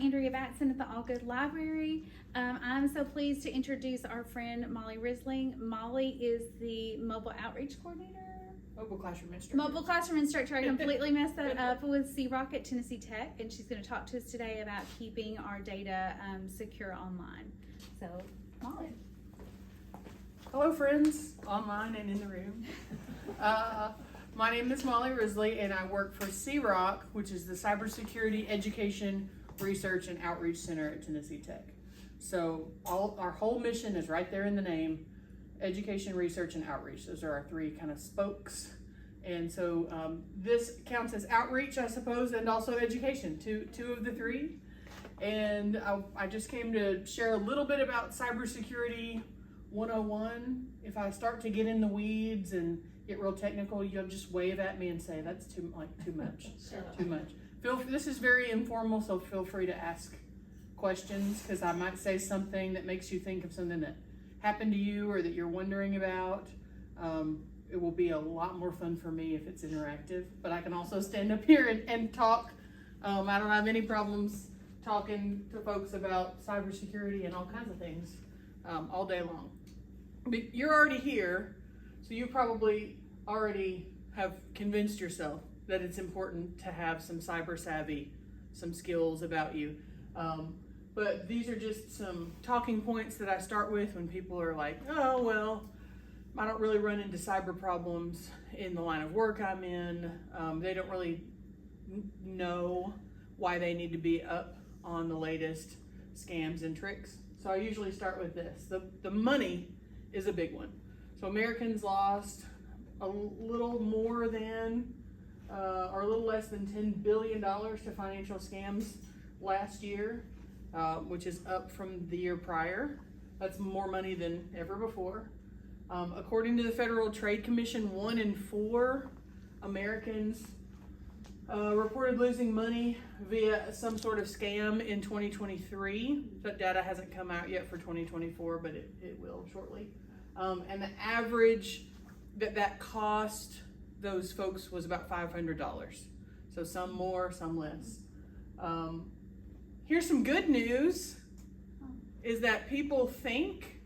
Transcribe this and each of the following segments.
Andrea Batson at the Algood Library. I'm so pleased to introduce our friend Molly Risley. Molly is the mobile outreach coordinator. Mobile classroom instructor. Mobile classroom instructor. I completely messed that up with C-Rock at Tennessee Tech, and she's going to talk to us today about keeping our data secure online. So, Molly. Hello, friends, online and in the room. My name is Molly Risley, and I work for C-Rock, which is the Cybersecurity Education Research and Outreach Center at Tennessee Tech. So our whole mission is right there in the name: education, research, and outreach. Those are our three kind of spokes. And so this counts as outreach, I suppose, and also education, two of the three. And I just came to share a little bit about cybersecurity 101. If I start to get in the weeds and get real technical, you'll just wave at me and say, that's too much, too much. This is very informal, so feel free to ask questions, because I might say something that makes you think of something that happened to you or that you're wondering about. It will be a lot more fun for me if it's interactive, but I can also stand up here and talk. I don't have any problems talking to folks about cybersecurity and all kinds of things all day long. But you're already here, so you probably already have convinced yourself that it's important to have some cyber savvy, some skills about you. But these are just some talking points that I start with when people are like, oh, well, I don't really run into cyber problems in the line of work I'm in. They don't really know why they need to be up on the latest scams and tricks. So I usually start with this. The money is a big one. So Americans lost a little more than, or a little less than $10 billion to financial scams last year, which is up from the year prior. That's more money than ever before. According to the Federal Trade Commission, 1 in 4 Americans reported losing money via some sort of scam in 2023. That data hasn't come out yet for 2024, but it will shortly. And the average that cost those folks was about $500. So some more, some less. Here's some good news, is that people think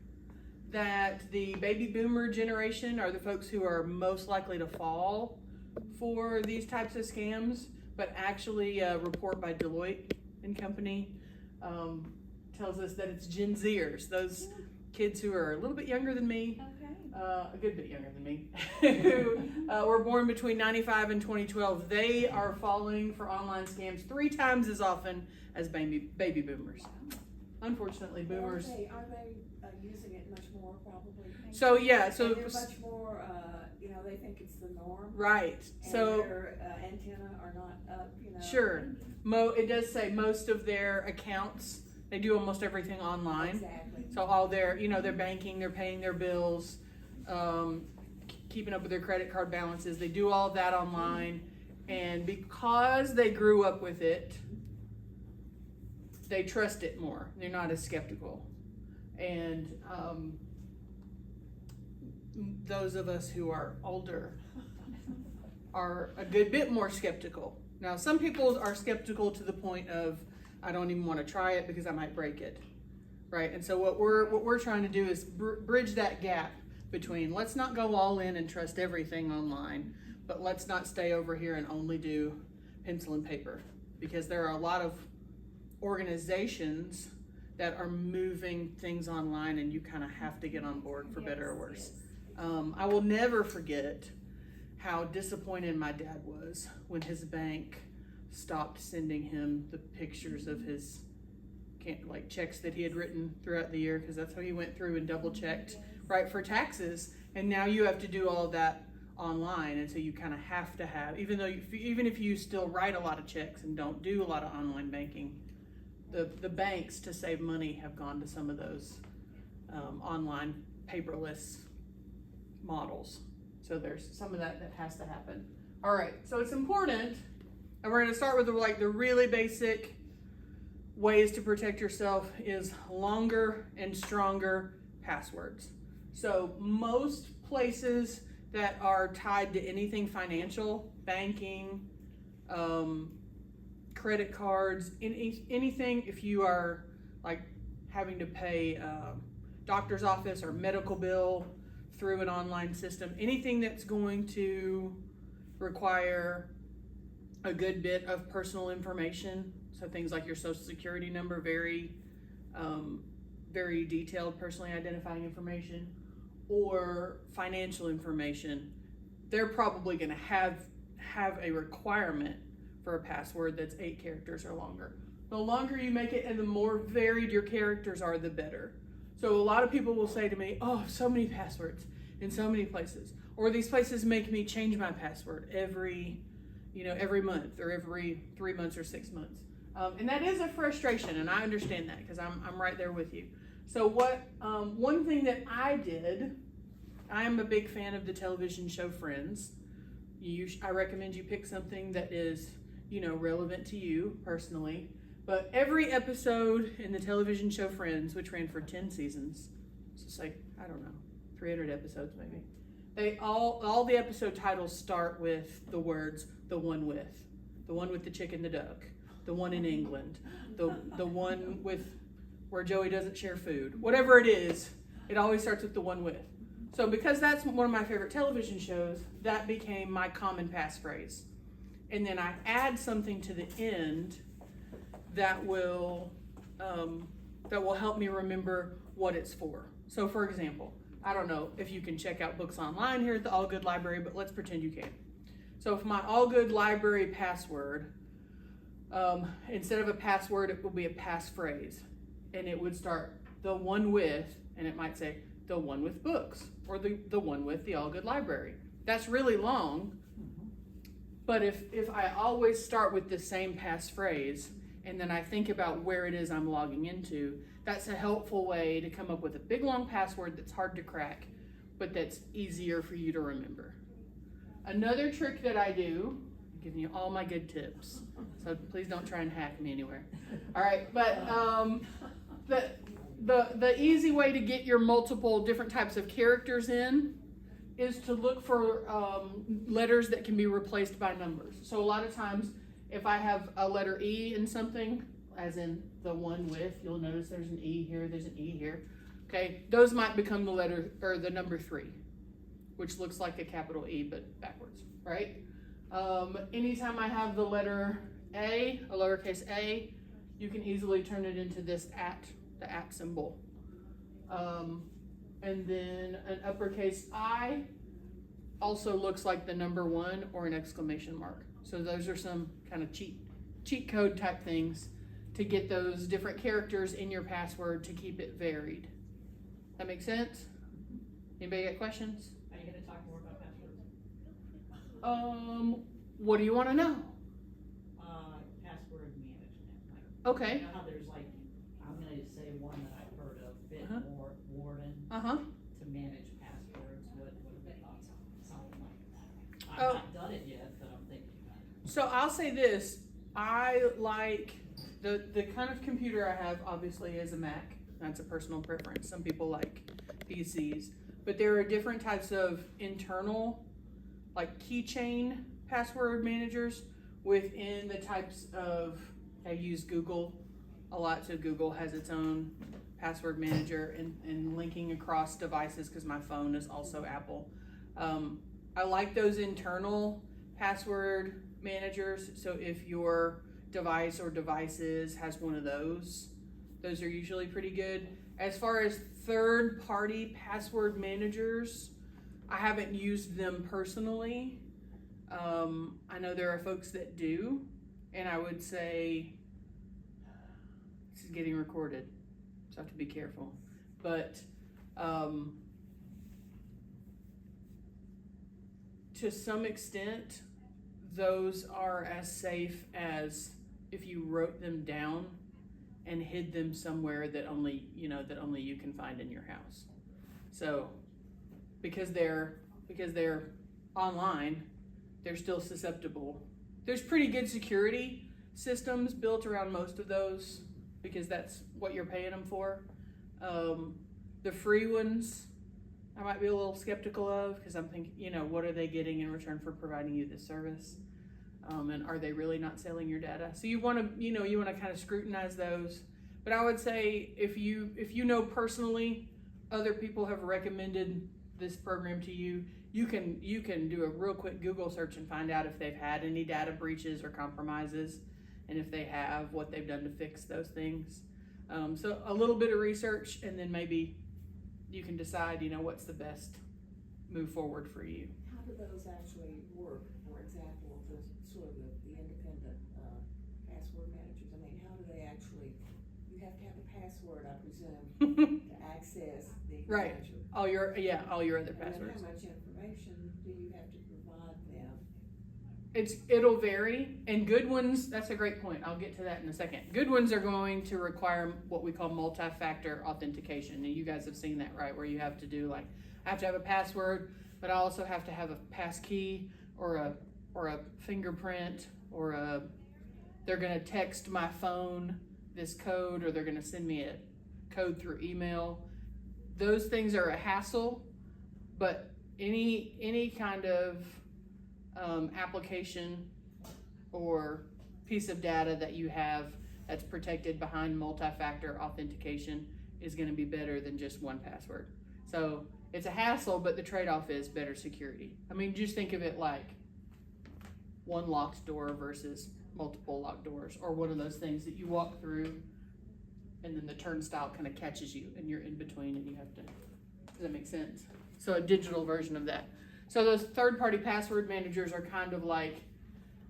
that the baby boomer generation are the folks who are most likely to fall for these types of scams, but actually a report by Deloitte and Company tells us that it's Gen Zers, those kids who are a little bit younger than me, a good bit younger than me, who were born between 95 and 2012. They are falling for online scams 3 times as often as baby boomers. Unfortunately, boomers. Are they using it much more, probably? So yeah, so and they're much more. They think it's the norm. Right. And so their antenna are not up. Sure. It does say most of their accounts, they do almost everything online. Exactly. So all their, their banking, they're paying their bills, keeping up with their credit card balances. They do all of that online, and because they grew up with it, they trust it more. They're not as skeptical. And those of us who are older are a good bit more skeptical. Now, some people are skeptical to the point of, I don't even want to try it because I might break it, right? And so what we're trying to do is bridge that gap between, let's not go all in and trust everything online, but let's not stay over here and only do pencil and paper, because there are a lot of organizations that are moving things online, and you kind of have to get on board for better or worse. I will never forget how disappointed my dad was when his bank stopped sending him the pictures of his checks that he had written throughout the year, because that's how he went through and double checked, right, for taxes. And now you have to do all of that online, and so you kind of have to have, even if you still write a lot of checks and don't do a lot of online banking, the banks, to save money, have gone to some of those online paperless models. So there's some of that has to happen. All right, so it's important, and we're going to start with the really basic ways to protect yourself is longer and stronger passwords. So most places that are tied to anything financial, banking, credit cards, anything. If you are like having to pay doctor's office or medical bill through an online system, anything that's going to require a good bit of personal information, so things like your social security number, very detailed personally identifying information, or financial information, they're probably going to have a requirement for a password that's 8 characters or longer. The longer you make it and the more varied your characters are, the better. So a lot of people will say to me, oh, so many passwords in so many places, or these places make me change my password every month or every 3 months or 6 months. And that is a frustration, and I understand that because I'm right there with you. So one thing that I did, I am a big fan of the television show Friends. I recommend you pick something that is, relevant to you personally. But every episode in the television show Friends, which ran for 10 seasons, so it's like, I don't know, 300 episodes maybe. They all the episode titles start with the words the one with the chick and the duck, the one in England, the one with where Joey doesn't share food. Whatever it is, it always starts with the one with. So because that's one of my favorite television shows, that became my common passphrase. And then I add something to the end that will help me remember what it's for. So for example, I don't know if you can check out books online here at the Algood Library, but let's pretend you can. So if my Algood Library password, instead of a password, it will be a passphrase. And it would start the one with, and it might say the one with books, or the one with the Algood Library. That's really long, but if I always start with the same passphrase, and then I think about where it is I'm logging into, that's a helpful way to come up with a big long password that's hard to crack, but that's easier for you to remember. Another trick that I do, I'm giving you all my good tips, so please don't try and hack me anywhere. All right, but the easy way to get your multiple different types of characters in is to look for letters that can be replaced by numbers. So a lot of times, if I have a letter E in something, as in the one with, you'll notice there's an E here, there's an E here. Okay, those might become the letter or the number 3, which looks like a capital E but backwards, right? Anytime I have the letter A, a lowercase a, you can easily turn it into this the at symbol. And then an uppercase I also looks like the number 1 or an exclamation mark. So those are some kind of cheat code type things to get those different characters in your password to keep it varied. That make sense? Anybody got questions? Are you going to talk more about passwords? What do you want to know? Password management. Okay. You know how there's like, I'm going to say one that I've heard of, Warden, to manage passwords. What are the thoughts on something like that? I've not done it yet, but I'm thinking about it. So I'll say this, I like the kind of computer I have obviously is a Mac. That's a personal preference. Some people like PCs, but there are different types of internal, like keychain password managers within the types of, I use Google a lot, so Google has its own password manager and linking across devices because my phone is also Apple. I like those internal password managers, so if your device or devices has one of those are usually pretty good. As far as third-party password managers, I haven't used them personally. I know there are folks that do, and I would say, this is getting recorded, so I have to be careful. But to some extent, those are as safe as if you wrote them down and hid them somewhere that only you can find in your house. So because they're online, they're still susceptible. There's pretty good security systems built around most of those because that's what you're paying them for. The free ones I might be a little skeptical of because I'm thinking, what are they getting in return for providing you this service? And are they really not selling your data? So you want to kind of scrutinize those. But I would say if you know personally other people have recommended this program to you, you can do a real quick Google search and find out if they've had any data breaches or compromises, and if they have, what they've done to fix those things. So a little bit of research, and then maybe you can decide, what's the best move forward for you. How do those actually work? For example, the independent password managers. I mean, how do they actually? You have to have a password, I presume, to access the Right. manager. All your other And passwords. then how much information do you have to provide them? It'll vary, and good ones, that's a great point. I'll get to that in a second. Good ones are going to require what we call multi-factor authentication, and you guys have seen that, right? Where you have to do I have to have a password, but I also have to have a pass key or a fingerprint or they're gonna text my phone this code, or they're gonna send me a code through email. Those things are a hassle, but any kind of application or piece of data that you have that's protected behind multi-factor authentication is going to be better than just one password. So it's a hassle, but the trade-off is better security. I mean, just think of it like one locked door versus multiple locked doors, or one of those things that you walk through and then the turnstile kind of catches you and you're in between and you have to, does that make sense? So a digital version of that. So those third-party password managers are kind of like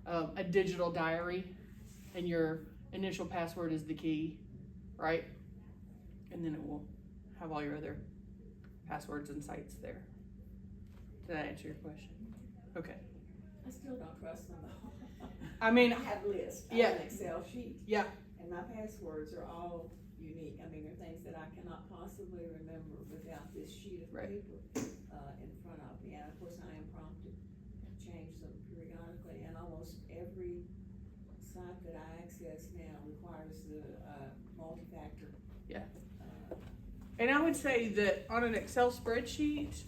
a digital diary, and your initial password is the key, right? And then it will have all your other passwords and sites there. Did that answer your question? Okay. I still don't trust them though. I mean, I have lists. I yeah. have an Excel sheet. Yeah. And my passwords are all unique. I mean, they're things that I cannot possibly remember without this sheet of Right. paper in front of me. And of course, I am prompted to change them periodically. And almost every site that I access now requires the multi-factor. Yeah. And I would say that on an Excel spreadsheet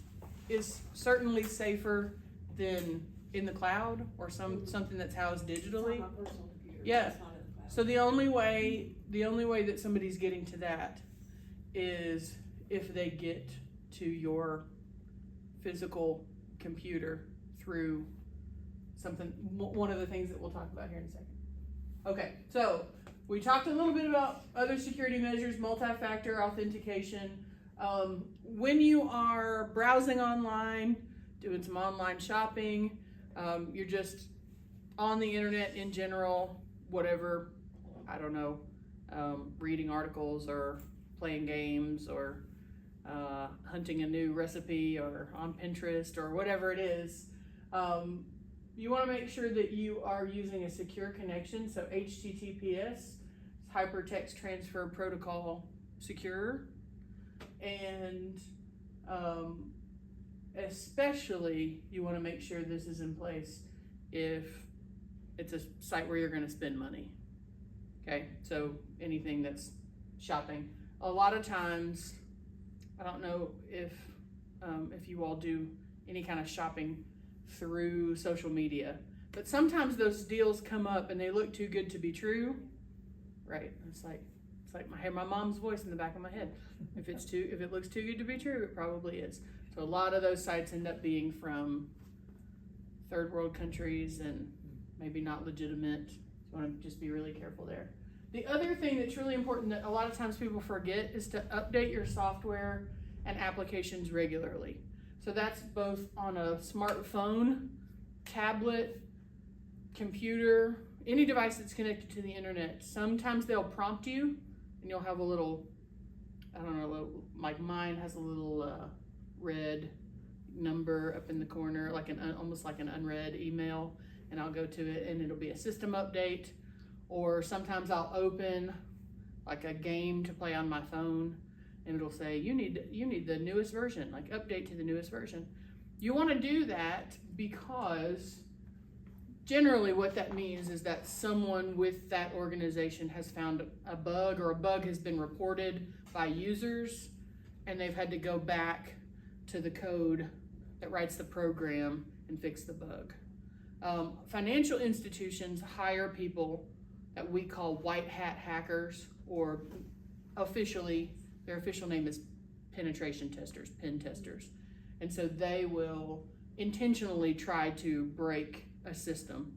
is certainly safer than in the cloud or something that's housed digitally. It's on my personal computer. Yeah. It's not in the cloud. So the only way that somebody's getting to that is if they get to your physical computer through something, one of the things that we'll talk about here in a second. Okay, so we talked a little bit about other security measures, multi-factor authentication. When you are browsing online, doing some online shopping, you're just on the internet in general, whatever, I don't know, reading articles or playing games or hunting a new recipe or on Pinterest or whatever it is, you want to make sure that you are using a secure connection. So HTTPS, Hypertext Transfer Protocol Secure, and especially you want to make sure this is in place if it's a site where you're going to spend money. Okay, so anything that's shopping. A lot of times, I don't know if you all do any kind of shopping through social media, but sometimes those deals come up and they look too good to be true, right? It's like I hear my mom's voice in the back of my head. If it looks too good to be true, it probably is. So a lot of those sites end up being from third world countries and maybe not legitimate. So you want to just be really careful there. The other thing that's really important that a lot of times people forget is to update your software and applications regularly. So that's both on a smartphone, tablet, computer, any device that's connected to the internet. Sometimes they'll prompt you and you'll have a little, I don't know, like mine has a little red number up in the corner, like almost like an unread email, and I'll go to it and it'll be a system update. Or sometimes I'll open like a game to play on my phone and it'll say, you need the newest version, like update to the newest version. You want to do that because generally what that means is that someone with that organization has found a bug, or a bug has been reported by users and they've had to go back to the code that writes the program and fix the bug. Financial institutions hire people that we call white hat hackers, or officially, their official name is penetration testers, pen testers. And so they will intentionally try to break a system.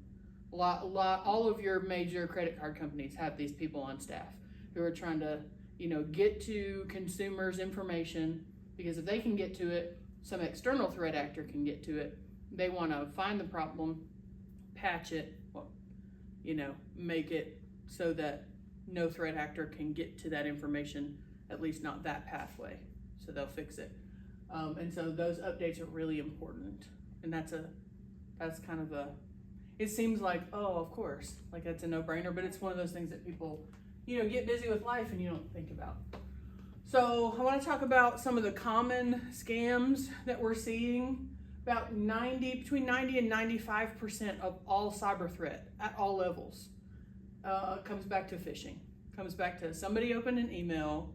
All of your major credit card companies have these people on staff who are trying to, get to consumers' information, because if they can get to it, some external threat actor can get to it. They want to find the problem, patch it, make it so that no threat actor can get to that information, at least not that pathway. So they'll fix it. And so those updates are really important. And that's kind of it seems like, oh, of course, like that's a no-brainer, but it's one of those things that people, get busy with life and you don't think about. So I want to talk about some of the common scams that we're seeing. Between 90 and 95% of all cyber threat at all levels comes back to phishing. Comes back to somebody opened an email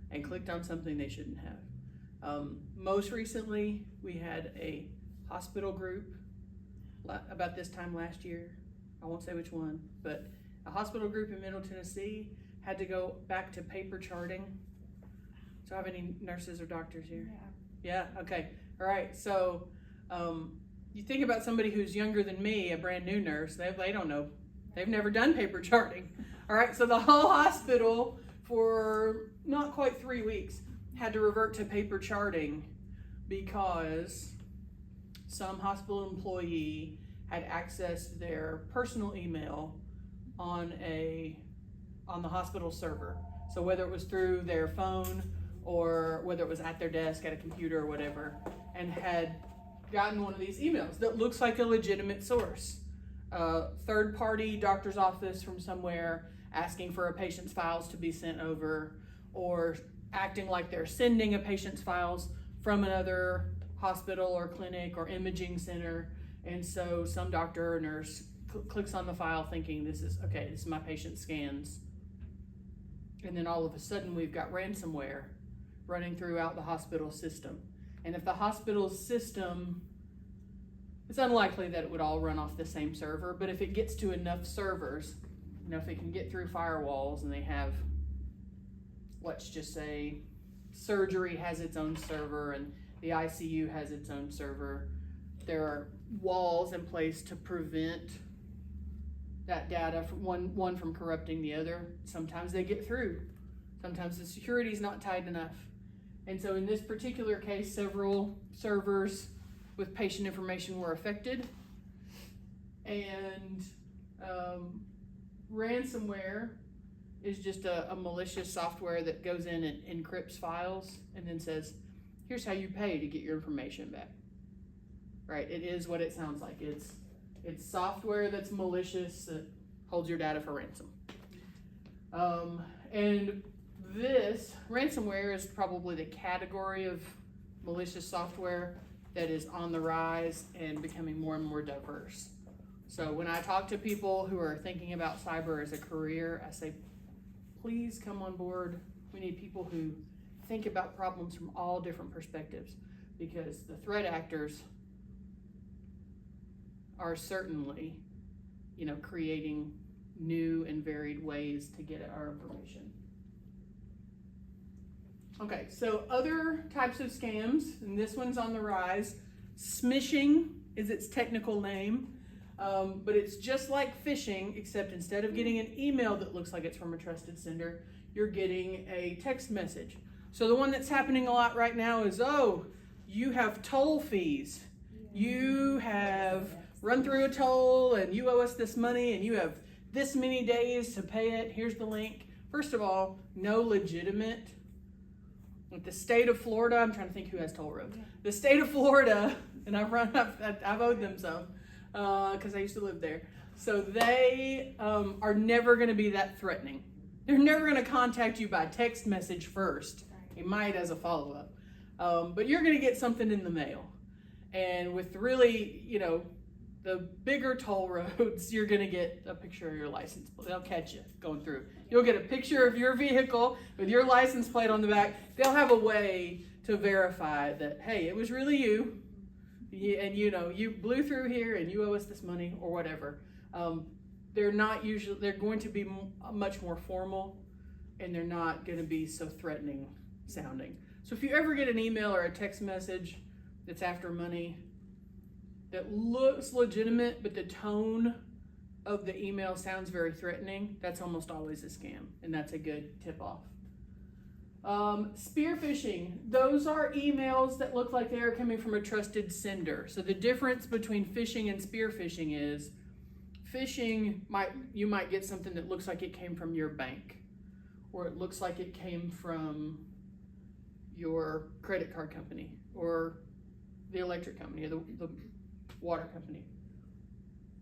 and clicked on something they shouldn't have. Most recently, we had a hospital group about this time last year. I won't say which one, but a hospital group in Middle Tennessee had to go back to paper charting. So I have any nurses or doctors here? Yeah, okay. All right, so you think about somebody who's younger than me, a brand new nurse, they don't know. They've never done paper charting. All right, so the whole hospital for not quite 3 weeks had to revert to paper charting because some hospital employee had accessed their personal email on the hospital server. So whether it was through their phone or whether it was at their desk, at a computer or whatever, and had gotten one of these emails that looks like a legitimate source. Third-party doctor's office from somewhere asking for a patient's files to be sent over, or acting like they're sending a patient's files from another hospital or clinic or imaging center. And so some doctor or nurse clicks on the file thinking this is my patient scans. And then all of a sudden we've got ransomware running throughout the hospital system. And if the hospital system, it's unlikely that it would all run off the same server, but if it gets to enough servers, if it can get through firewalls and they have, let's just say, surgery has its own server and the ICU has its own server, there are walls in place to prevent that data from one from corrupting the other. Sometimes they get through. Sometimes the security is not tight enough. And so in this particular case, several servers with patient information were affected. And ransomware is just a malicious software that goes in and encrypts files and then says, here's how you pay to get your information back. Right? It is what it sounds like. It's software that's malicious that holds your data for ransom. And this ransomware is probably the category of malicious software that is on the rise and becoming more and more diverse. So when I talk to people who are thinking about cyber as a career, I say, please come on board. We need people who think about problems from all different perspectives, because the threat actors are certainly, creating new and varied ways to get at our information. Okay, so other types of scams, and this one's on the rise. Smishing is its technical name, but it's just like phishing, except instead of getting an email that looks like it's from a trusted sender, you're getting a text message. So the one that's happening a lot right now is, oh, you have toll fees. You have run through a toll and you owe us this money and you have this many days to pay it. Here's the link. First of all, no legitimate. Like the state of Florida, I'm trying to think who has toll roads. The state of Florida, and I've owed them some because I used to live there. So they are never going to be that threatening. They're never going to contact you by text message first. It might as a follow-up. But you're going to get something in the mail. And with really, the bigger toll roads, you're going to get a picture of your license plate. They'll catch you going through. You'll get a picture of your vehicle with your license plate on the back. They'll have a way to verify that, hey, it was really you. and you blew through here and you owe us this money or whatever. They're going to be much more formal, and they're not going to be so threatening sounding. So if you ever get an email or a text message that's after money that looks legitimate, but the tone of the email sounds very threatening, that's almost always a scam, and that's a good tip off. Spear phishing, those are emails that look like they are coming from a trusted sender. So the difference between phishing and spear phishing is phishing, you might get something that looks like it came from your bank, or it looks like it came from your credit card company, or the electric company, or the water company.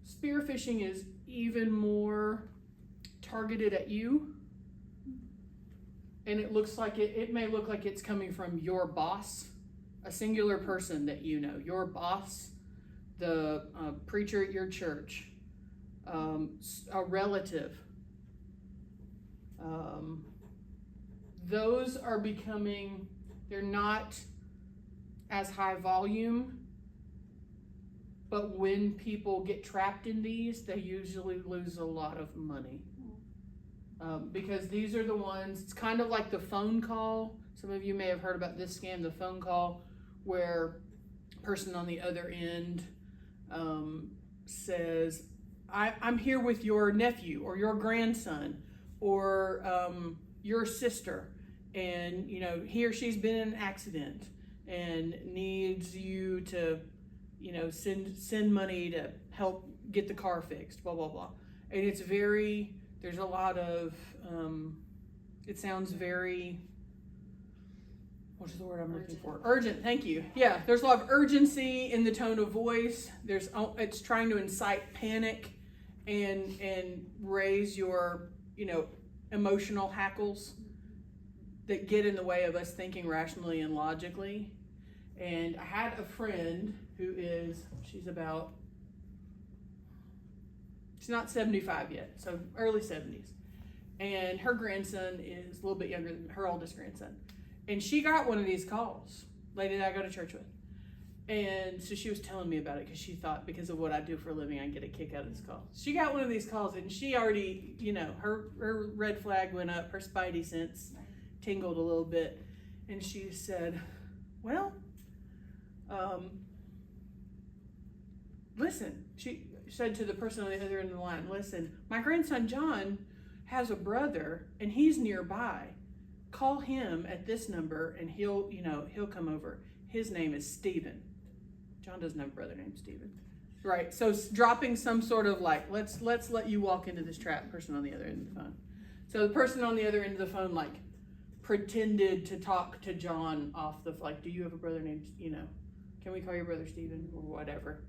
Spear phishing is even more targeted at you, and it looks like it may look like it's coming from your boss, a singular person that you know, your boss, the preacher at your church, a relative. Those are becoming, they're not as high volume, but when people get trapped in these, they usually lose a lot of money. Because these are the ones, it's kind of like the phone call. Some of you may have heard about this scam, the phone call, where a person on the other end says, I'm here with your nephew or your grandson or your sister, and he or she's been in an accident and needs you to send money to help get the car fixed, blah blah blah. And it's there's a lot of it sounds very, what's the word I'm looking for? Urgent, thank you. Yeah, there's a lot of urgency in the tone of voice. It's trying to incite panic and raise your emotional hackles that get in the way of us thinking rationally and logically. And I had a friend who she's not 75 yet, so early 70s. And her grandson is a little bit younger than her oldest grandson. And she got one of these calls, lady that I go to church with. And so she was telling me about it because she thought because of what I do for a living, I'd get a kick out of this call. She got one of these calls and she already, her red flag went up, her spidey sense tingled a little bit. And she said, well, listen, she said to the person on the other end of the line, listen, my grandson John has a brother and he's nearby. Call him at this number and he'll come over. His name is Stephen. John doesn't have a brother named Stephen. Right, so dropping some sort of let's let you walk into this trap, person on the other end of the phone. So the person on the other end of the phone pretended to talk to John off the, do you have a brother named, can we call your brother Stephen or whatever?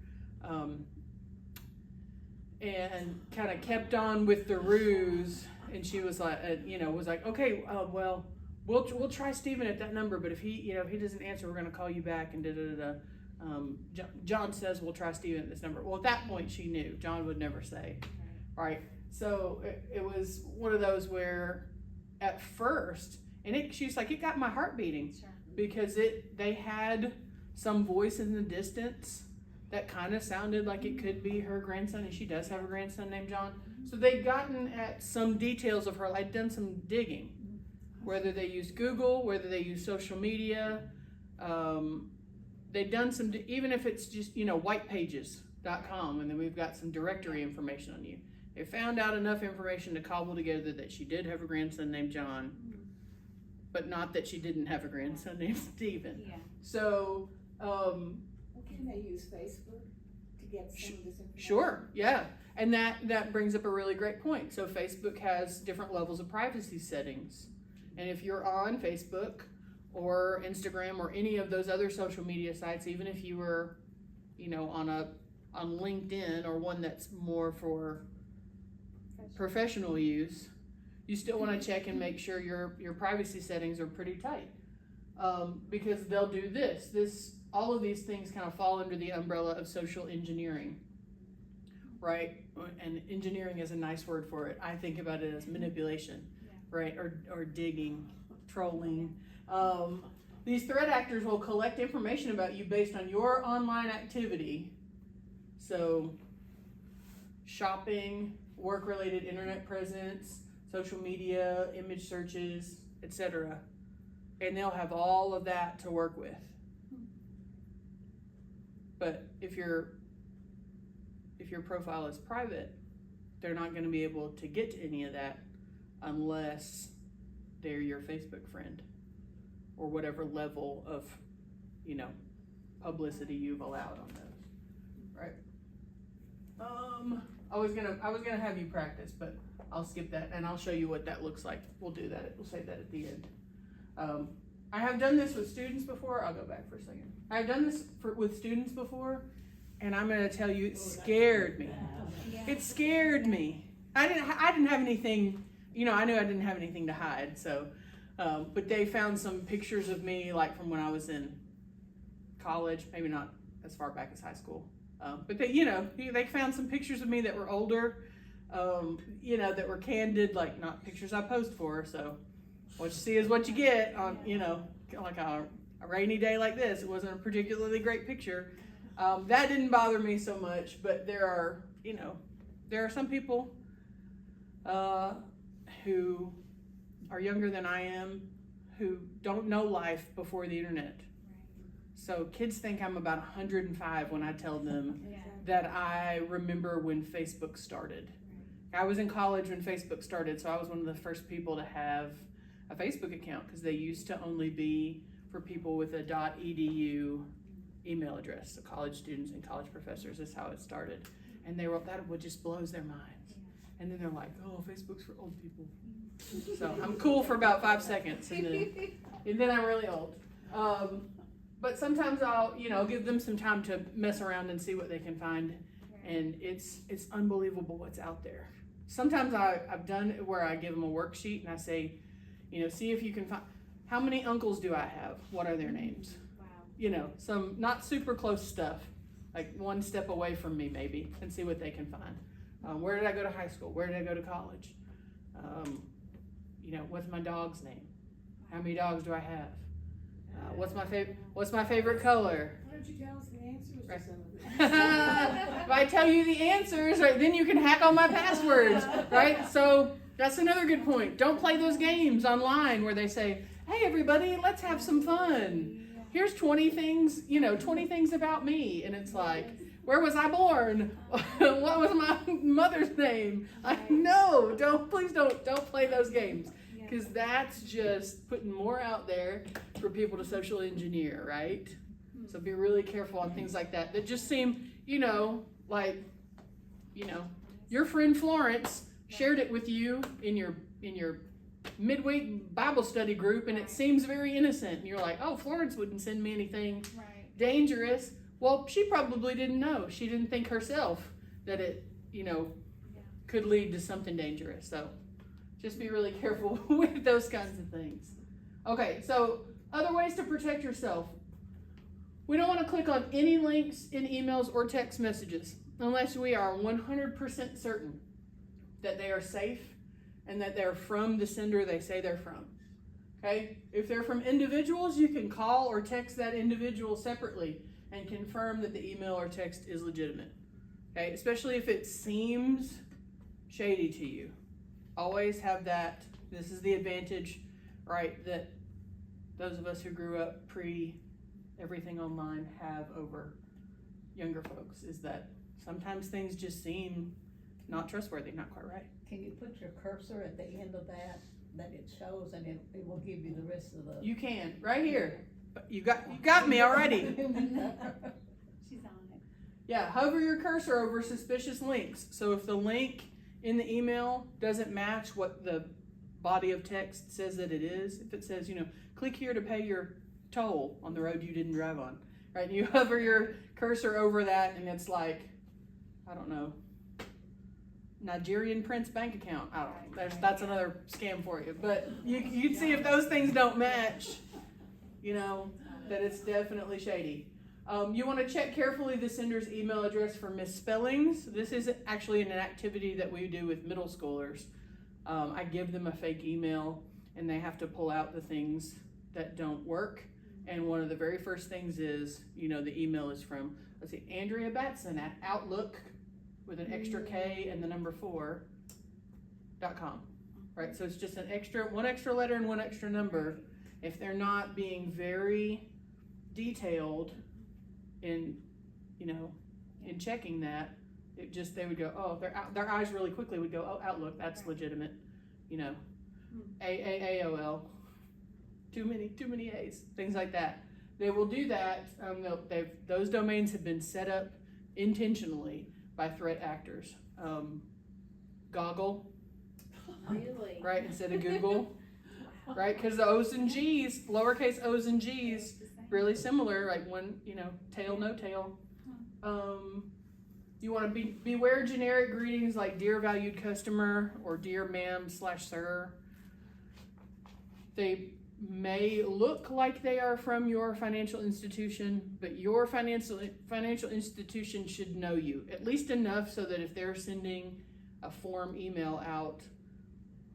And kind of kept on with the ruse, and she was okay, well, we'll try Stephen at that number, but if he doesn't answer, we're going to call you back and da-da-da-da. John says we'll try Stephen at this number. Well, at that point she knew John would never say, right? So it was one of those where at first, and she was like, it got my heart beating. Sure. Because they had some voice in the distance that kind of sounded like it could be her grandson, and she does have a grandson named John. So they'd gotten at some details of her, done some digging, whether they used Google, whether they used social media. They've done some, even if it's just, whitepages.com, and then we've got some directory information on you. They found out enough information to cobble together that she did have a grandson named John, but not that she didn't have a grandson named Stephen. Yeah. So, can they use Facebook to get some of this information? Sure, yeah. And that brings up a really great point. So Facebook has different levels of privacy settings. And if you're on Facebook or Instagram or any of those other social media sites, even if you were, on LinkedIn or one that's more for professional use, you still want to check and make sure your privacy settings are pretty tight. Because they'll do all of these things kind of fall under the umbrella of social engineering, right? And engineering is a nice word for it. I think about it as manipulation, right? Or digging, trolling. these threat actors will collect information about you based on your online activity. So, shopping, work-related internet presence, social media, image searches, etc. And they'll have all of that to work with. But if your profile is private, they're not going to be able to get to any of that unless they're your Facebook friend or whatever level of, publicity you've allowed on those, right? I was gonna have you practice, but I'll skip that and I'll show you what that looks like. We'll do that. We'll say that at the end. I have done this with students before. I'll go back for a second. I've done this with students before, and I'm gonna tell you, it scared me. It scared me. I didn't have anything. I knew I didn't have anything to hide. So, but they found some pictures of me, like from when I was in college. Maybe not as far back as high school. But they found some pictures of me that were older, that were candid, like not pictures I posed for. So what you see is what you get on, like a rainy day like this. It wasn't a particularly great picture. That didn't bother me so much, but there are some people who are younger than I am who don't know life before the internet. So kids think I'm about 105 when I tell them that I remember when Facebook started. I was in college when Facebook started, so I was one of the first people to have a Facebook account because they used to only be for people with a .edu email address. So college students and college professors is how it started. And that just blows their minds. And then they're like, oh, Facebook's for old people. So I'm cool for about 5 seconds, and then I'm really old. But sometimes I'll, give them some time to mess around and see what they can find. And it's unbelievable what's out there. Sometimes I've done it where I give them a worksheet and I say, see if you can find, how many uncles do I have? What are their names? Wow. Some not super close stuff, like one step away from me maybe, and see what they can find. Where did I go to high school? Where did I go to college? What's my dog's name? How many dogs do I have? What's my favorite color? Why don't you tell us the answers Right. to some of this? If I tell you the answers, right, then you can hack all my passwords, right? So that's another good point. Don't play those games online where they say, hey, everybody, let's have some fun. Here's 20 things, 20 things about me. And it's like, where was I born? What was my mother's name? No, please don't play those games. Because that's just putting more out there for people to social engineer, right? So be really careful on things like that. That just seem, your friend Florence shared it with you in your midweek Bible study group, and it seems very innocent. And you're like, oh, Florence wouldn't send me anything dangerous. Well, she probably didn't know. She didn't think herself that it, could lead to something dangerous. So just be really careful with those kinds of things. Okay, so other ways to protect yourself. We don't want to click on any links in emails or text messages unless we are 100% certain that they are safe and that they're from the sender they say they're from. Okay? If they're from individuals, you can call or text that individual separately and confirm that the email or text is legitimate. Okay? Especially if it seems shady to you. Always have that. This is the advantage, right, that those of us who grew up pre-everything online have over younger folks, is that sometimes things just seem not trustworthy, not quite right. Can you put your cursor at the end of that it shows, and it will give you the rest of the... You can, right here. But you got me already. She's on it. Yeah, hover your cursor over suspicious links. So if the link in the email doesn't match what the body of text says that it is, if it says, click here to pay your toll on the road you didn't drive on, right? And you hover your cursor over that, and it's like, I don't know, Nigerian Prince bank account. I don't know. That's another scam for you. But you'd see if those things don't match, that it's definitely shady. You want to check carefully the sender's email address for misspellings. This is actually an activity that we do with middle schoolers. I give them a fake email, and they have to pull out the things that don't work And one of the very first things is, the email is from, let's see, Andrea Batson at Outlook with an extra K and the number 4.com. Right? So it's just one extra letter and one extra number. If they're not being very detailed in checking that, they would go, oh, their eyes really quickly would go, oh, Outlook, that's legitimate. AOL, too many A's, things like that. They will do that. Those domains have been set up intentionally by threat actors. Goggle, Really? right, instead of Google, right? Because the O's and G's, lowercase O's and G's, really similar, like one, tail, no tail. You want to beware generic greetings like dear valued customer or dear ma'am/sir. They may look like they are from your financial institution, but your financial institution should know you, at least enough so that if they're sending a form email out,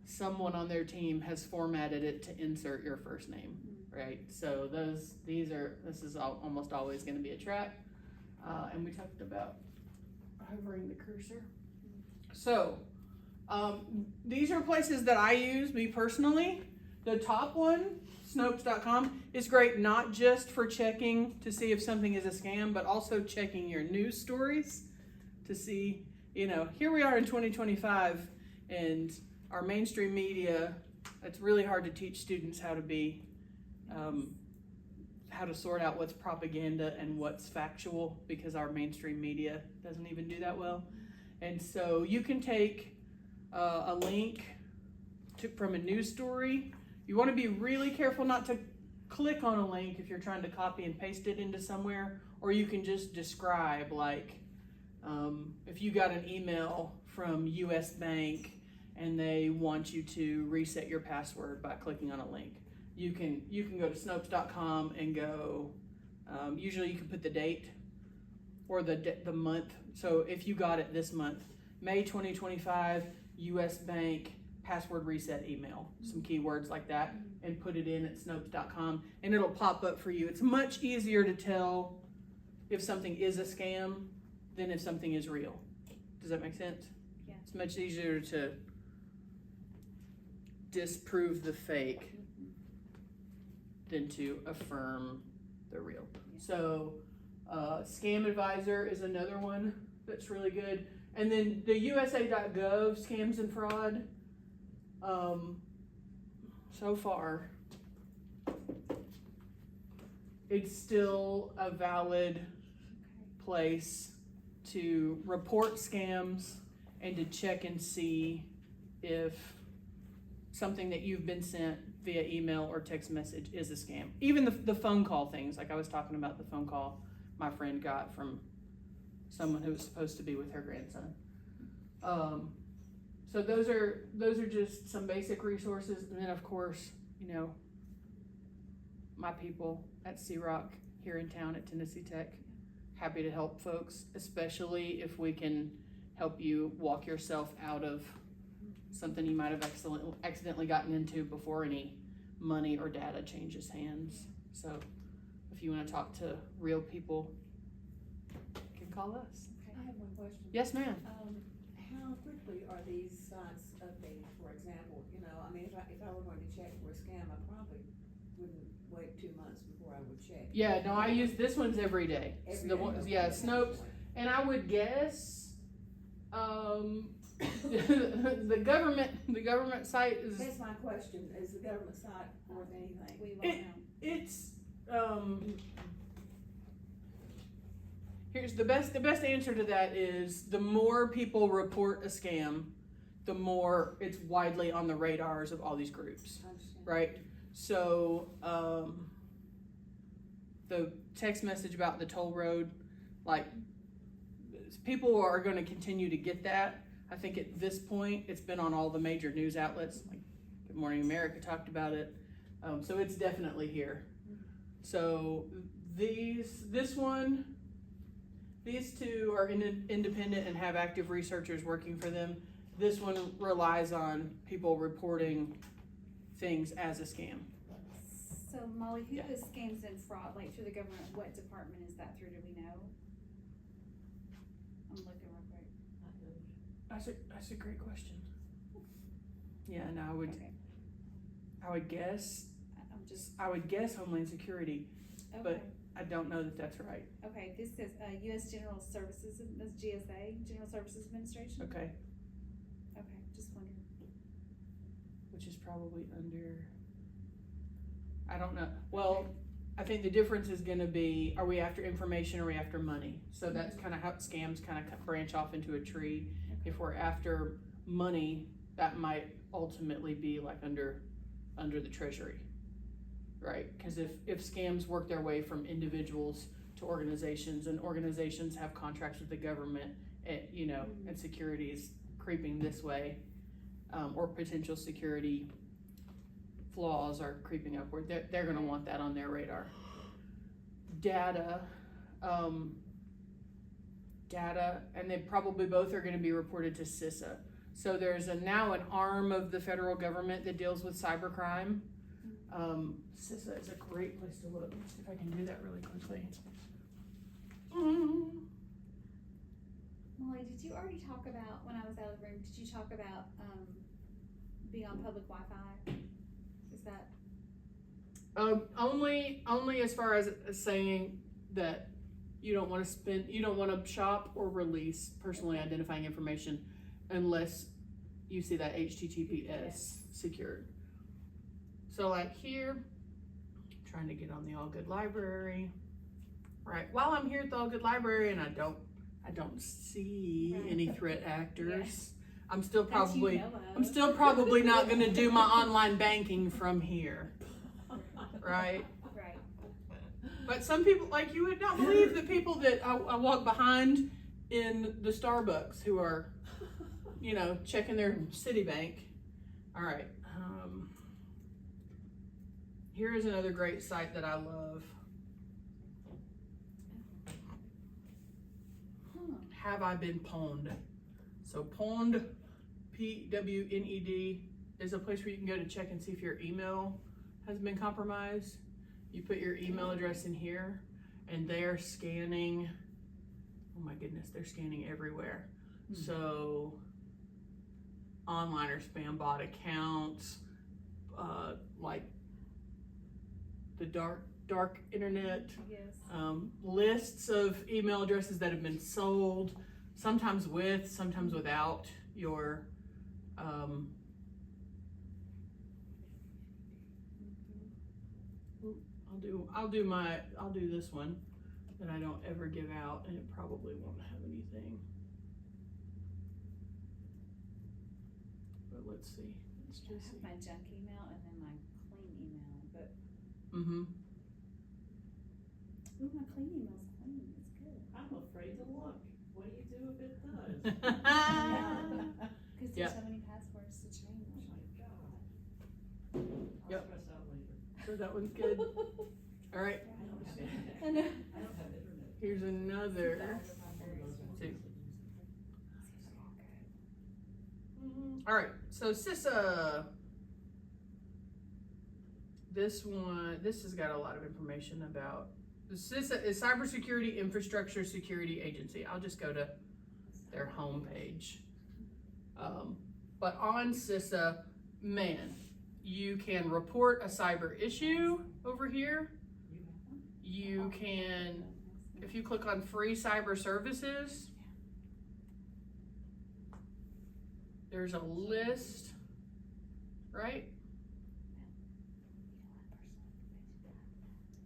someone on their team has formatted it to insert your first name, right? So this is almost always going to be a trap. And we talked about hovering the cursor. So these are places that I use, me personally. The top one, Snopes.com, is great not just for checking to see if something is a scam, but also checking your news stories to see, here we are in 2025 and our mainstream media, it's really hard to teach students how to be, how to sort out what's propaganda and what's factual, because our mainstream media doesn't even do that well. And so you can take a link from a news story. You want to be really careful not to click on a link if you're trying to copy and paste it into somewhere, or you can just describe, like, if you got an email from US Bank and they want you to reset your password by clicking on a link. You can go to Snopes.com and go, usually you can put the date or the month. So if you got it this month, May 2025, US Bank, password reset email, some keywords like that, and put it in at Snopes.com, and it'll pop up for you. It's much easier to tell if something is a scam than if something is real. Does that make sense? Yeah. It's much easier to disprove the fake than to affirm the real. So Scam Advisor is another one that's really good. And then the USA.gov scams and fraud, so far, it's still a valid place to report scams and to check and see if something that you've been sent via email or text message is a scam. Even the phone call things, like I was talking about the phone call my friend got from someone who was supposed to be with her grandson. So those are just some basic resources. And then of course, my people at C-Rock here in town at Tennessee Tech, happy to help folks, especially if we can help you walk yourself out of something you might have accidentally gotten into before any money or data changes hands. So if you want to talk to real people, you can call us. I have one question. Yes, ma'am. How quickly are these sites updated? For example, if I were going to check for a scam, I probably wouldn't wait 2 months before I would check. Yeah, no, I use this one's every day. Every The day, one, okay. yeah, Snopes, and I would guess, the government site is. That's my question. Is the government site worth anything? We won't know. It's here's the best answer to that is the more people report a scam, the more it's widely on the radars of all these groups, I understand. right? So the text message about the toll road, like, people are going to continue to get that. I think at this point it's been on all the major news outlets, like Good Morning America talked about it. So it's definitely here. So these two are independent and have active researchers working for them. This one relies on people reporting things as a scam. So So Molly, who Yeah. is scams and fraud, like through the government, what department is that through, do we know? I'm looking real quick. That's a great question. Yeah, and I would guess, I'm just, I would guess Homeland Security, okay, but I don't know that that's right. okay, this says, US General Services, that's GSA, General Services Administration? Okay, Okay, just wondering. which is probably under, I don't know. Well, I think the difference is gonna be, are we after information or are we after money? So that's kind of how scams kind of branch off into a tree. If we're after money, that might ultimately be like under the treasury, right? Because if scams work their way from individuals to organizations, and organizations have contracts with the government, and security is creeping this way, or potential security flaws are creeping upward, they're gonna want that on their radar. Data, and they probably both are gonna be reported to CISA. So there's now an arm of the federal government that deals with cybercrime. CISA is a great place to look. Let me see if I can do that really quickly. Molly, did you already talk about, when I was out of the room, did you talk about, being on public Wi-Fi? Is that? Only as far as saying that you don't want to shop or release personally identifying information unless you see that HTTPS secured. So like here, I'm trying to get on the Algood library. Right, while I'm here at the Algood library and I don't see any threat actors, I'm still probably not gonna do my online banking from here, right? Right. But some people, like, you would not believe the people that I walk behind in the Starbucks who are, checking their Citibank. All right. Here is another great site that I love. Have I been pwned? So pwned, PWNED, is a place where you can go to check and see if your email has been compromised. You put your email address in here and they're scanning, oh my goodness, they're scanning everywhere. So online or spam bot accounts, like the dark internet, Yes. lists of email addresses that have been sold, sometimes with, sometimes without your I'll do this one that I don't ever give out, and it probably won't have anything. But let's see. Let's I just have see. my junk email and then my clean email, but, Mm-hmm. ooh, my clean email's clean, it's good. I'm afraid to look. What do you do if it does? Cause there's so many passwords to change. Oh my God. I'll Yep. stress out later. So that one's good. All right. I don't have internet. I know. I don't have internet. Here's another. Two. All right. So CISA. This has got a lot of information about. The CISA is Cybersecurity Infrastructure Security Agency. I'll just go to their homepage. But on CISA, man, you can report a cyber issue over here. You can, if you click on free cyber services, there's a list, right?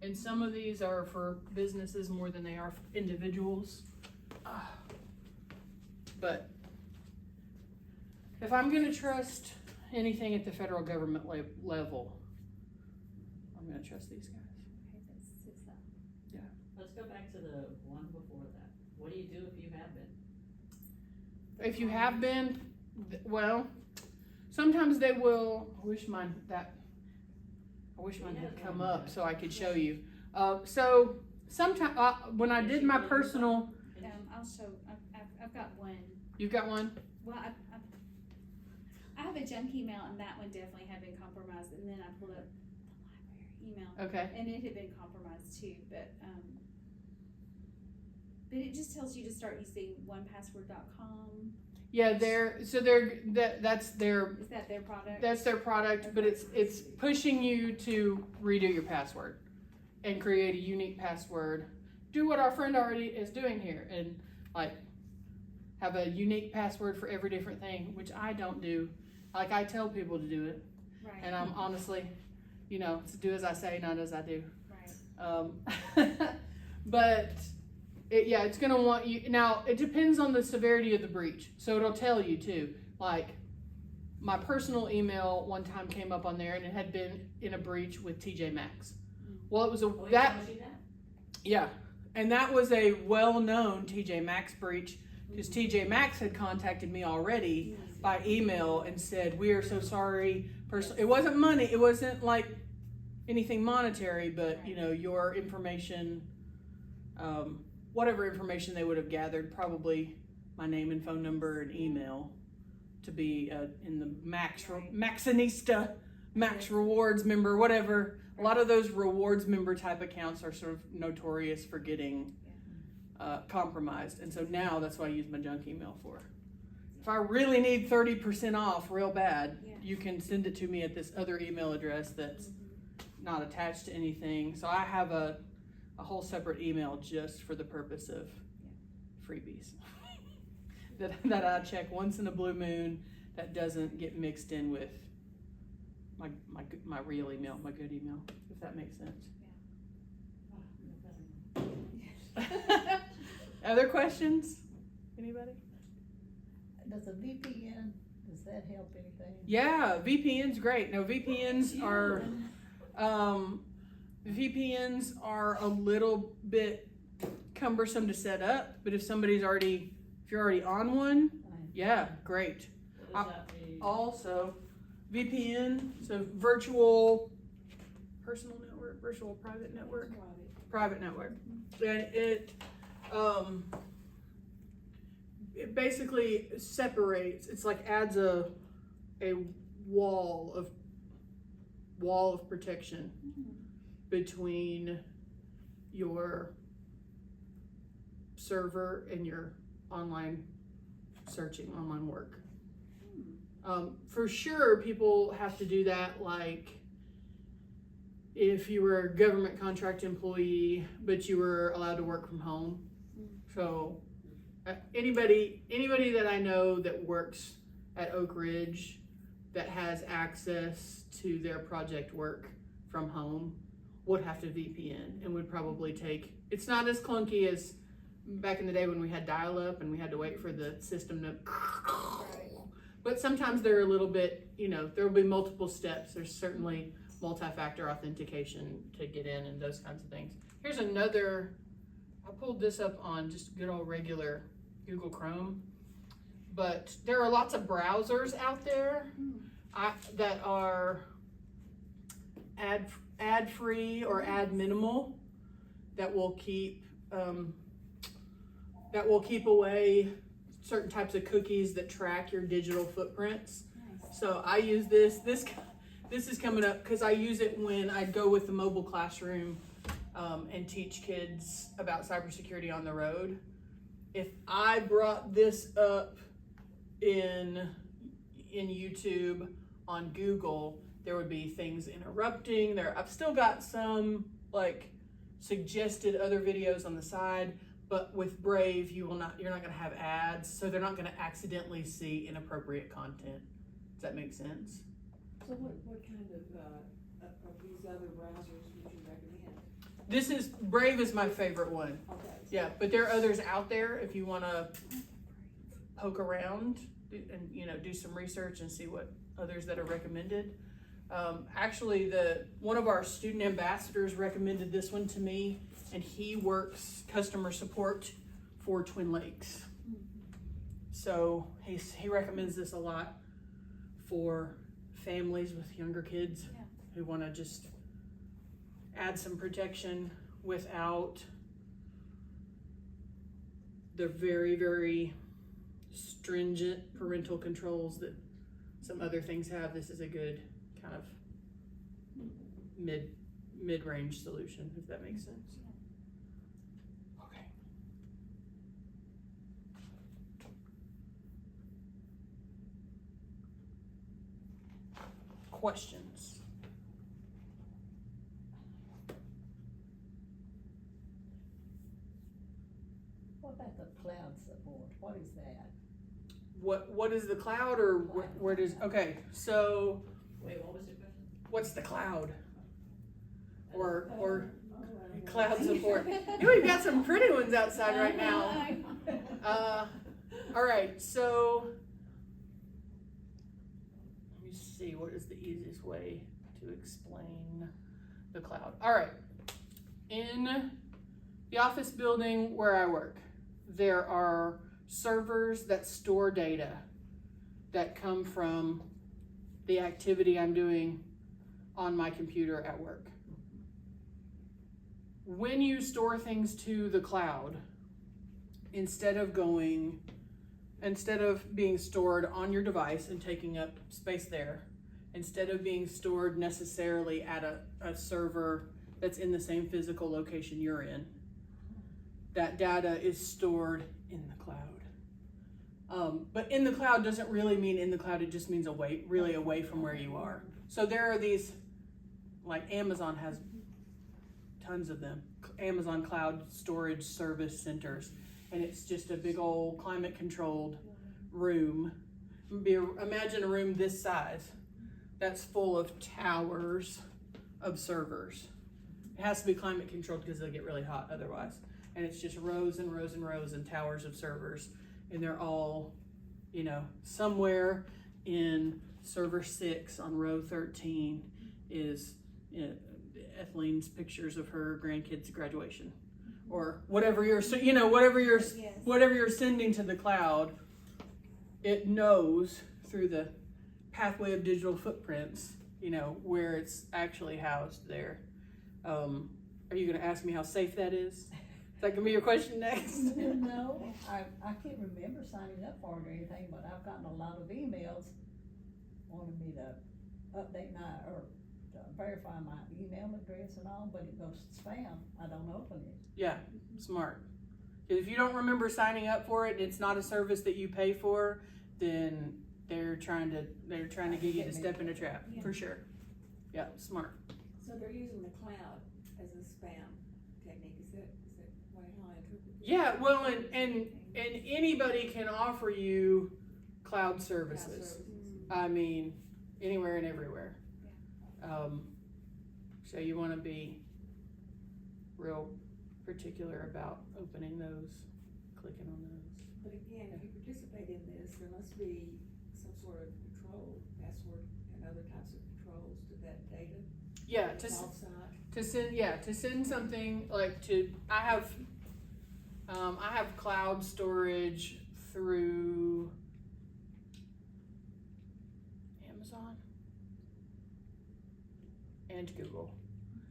And some of these are for businesses more than they are for individuals. But if I'm gonna trust anything at the federal government level, I'm gonna trust these guys. Okay, that's CISA. Let's go back to the one before that. What do you do if you have been? If you have been, well, sometimes they will. I wish mine had come up so I could show you. So sometimes when I did my personal, I'll show, I've got one. you've got one. Well, I have a junk email and that one definitely had been compromised, and then I pulled up the library email Okay. and it had been compromised too. But it just tells you to start using onepassword.com. Yeah, that's their Is that their product? That's their product, but it's pushing you to redo your password and create a unique password. Do what our friend already is doing here and like have a unique password for every different thing, which I don't do. Like I tell people to do it, Right. and I'm honestly, it's do as I say, not as I do. Right. But it's gonna want you. Now it depends on the severity of the breach, so it'll tell you too. Like my personal email one time came up on there, and it had been in a breach with TJ Maxx. Well, it was yeah, and that was a well-known TJ Maxx breach because TJ Maxx had contacted me already by email and said, "We are so sorry." It wasn't money. It wasn't like anything monetary, but your information, whatever information they would have gathered, probably my name and phone number and email, to be in the Maxinista, Max Rewards member, whatever. A lot of those rewards member type accounts are sort of notorious for getting compromised, and so now that's what I use my junk email for. If I really need 30% off real bad, you can send it to me at this other email address that's not attached to anything. So I have a whole separate email just for the purpose of freebies that I check once in a blue moon, that doesn't get mixed in with my real email, my good email, if that makes sense. Other questions? Anybody? Does a VPN, does that help anything? Yeah, VPN's great. No, VPNs are a little bit cumbersome to set up, but if you're already on one, yeah, great. What does that mean? Also, VPN, so virtual personal network, virtual private network, and it basically separates. It's like adds a wall of protection between your server and your online searching, online work. For sure, people have to do that, like if you were a government contract employee, but you were allowed to work from home. So anybody that I know that works at Oak Ridge that has access to their project work from home would have to VPN and would probably take, it's not as clunky as back in the day when we had dial-up and we had to wait for the system to, but sometimes they're a little bit, there will be multiple steps. There's certainly multi-factor authentication to get in and those kinds of things. Here's another, I pulled this up on just good old regular Google Chrome, but there are lots of browsers out there that are ad-free or ad minimal that will keep away certain types of cookies that track your digital footprints. Nice. So I use this is coming up because I use it when I go with the mobile classroom and teach kids about cybersecurity on the road. If I brought this up in YouTube on Google, there would be things interrupting there. I've still got some like suggested other videos on the side, but with Brave, you're not going to have ads, so they're not going to accidentally see inappropriate content. Does that make sense? So what kind of these other browsers would you recommend? Brave is my favorite one. Okay. Yeah, but there are others out there if you want to poke around and do some research and see what others that are recommended. Actually, one of our student ambassadors recommended this one to me, and he works customer support for Twin Lakes. So he recommends this a lot for families with younger kids who want to just add some protection without the very, very stringent parental controls that some other things have. This is a good kind of mid-range solution, if that makes sense. Okay. Questions? What about the cloud support? What is that? What is the cloud, or where does, okay, so Wait, what was the question? what's the cloud? Or cloud support. We've got some pretty ones outside right now. All right, so let me see, what is the easiest way to explain the cloud? All right, in the office building where I work, there are servers that store data that come from the activity I'm doing on my computer at work. When you store things to the cloud, instead of being stored on your device and taking up space there, instead of being stored necessarily at a server that's in the same physical location you're in, that data is stored in the cloud. But in the cloud doesn't really mean in the cloud, it just means really away from where you are. So there are these, like Amazon has tons of them, Amazon Cloud Storage Service Centers, and it's just a big old climate controlled room. Imagine a room this size that's full of towers of servers. It has to be climate controlled because they'll get really hot otherwise. And it's just rows and rows and rows and towers of servers. And they're all, somewhere in server 6 on row 13 is Etheleen's pictures of her grandkids' graduation. Or whatever you're sending to the cloud, it knows through the pathway of digital footprints, where it's actually housed there. Are you going to ask me how safe that is? Is that gonna be your question next? No, I can't remember signing up for it or anything, but I've gotten a lot of emails wanting me to update or to verify my email address and all, but it goes to spam. I don't open it. Yeah, smart. If you don't remember signing up for it and it's not a service that you pay for, then they're trying to get you to step in a trap, for sure. Yeah, smart. So they're using the cloud as a spam technique, is that how I interpret it? Yeah, well, and anybody can offer you cloud services. I mean, anywhere and everywhere. So you want to be real particular about opening those, clicking on those. But again, if you participate in this, there must be some sort of control, password and other types of controls to that data. Yeah, to send something like I have cloud storage through Amazon and Google.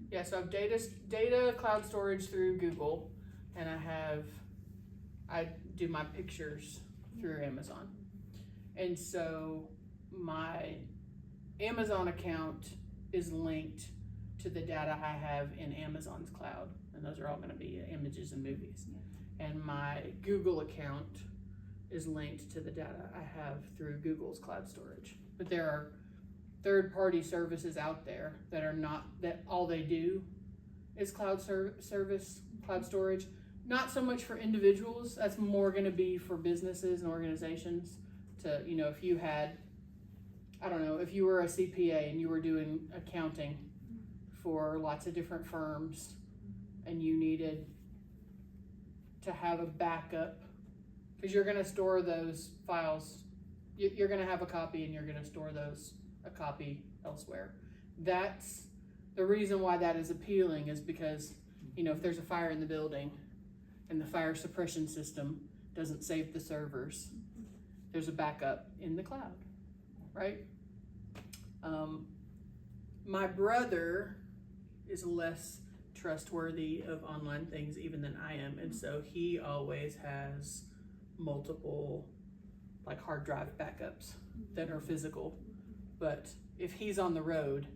Yeah, so I have data cloud storage through Google, and I do my pictures through Amazon. And so my Amazon account is linked to the data I have in Amazon's cloud, and those are all going to be images and movies. And my Google account is linked to the data I have through Google's cloud storage. But there are third-party services out there that are not, that all they do is cloud storage. Not so much for individuals. That's more going to be for businesses and organizations to, if you had, I don't know, if you were a CPA and you were doing accounting for lots of different firms and you needed to have a backup, because you're going to store those files, you're going to have a copy and you're going to store a copy elsewhere. That's the reason why that is appealing, is because, if there's a fire in the building and the fire suppression system doesn't save the servers, there's a backup in the cloud, right? My brother is less trustworthy of online things even than I am, and so he always has multiple hard drive backups that are physical. But if he's on the road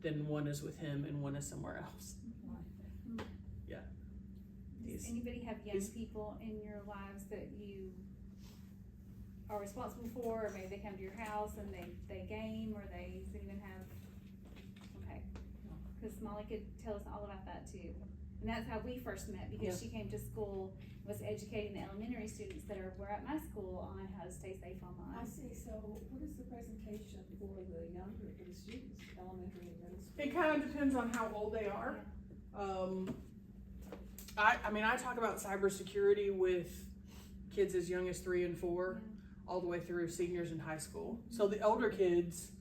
then one is with him and one is somewhere else. Does anybody have young people in your lives that you are responsible for, or maybe they come to your house and they game, or they even have, okay, because Molly could tell us all about that too. And that's how we first met, because she came to school, was educating the elementary students that were at my school on how to stay safe online. I see, so what is the presentation for the younger, for the students, elementary and middle school? It kind of depends on how old they are. I talk about cybersecurity with kids as young as 3 and 4, all the way through seniors in high school. So the older kids,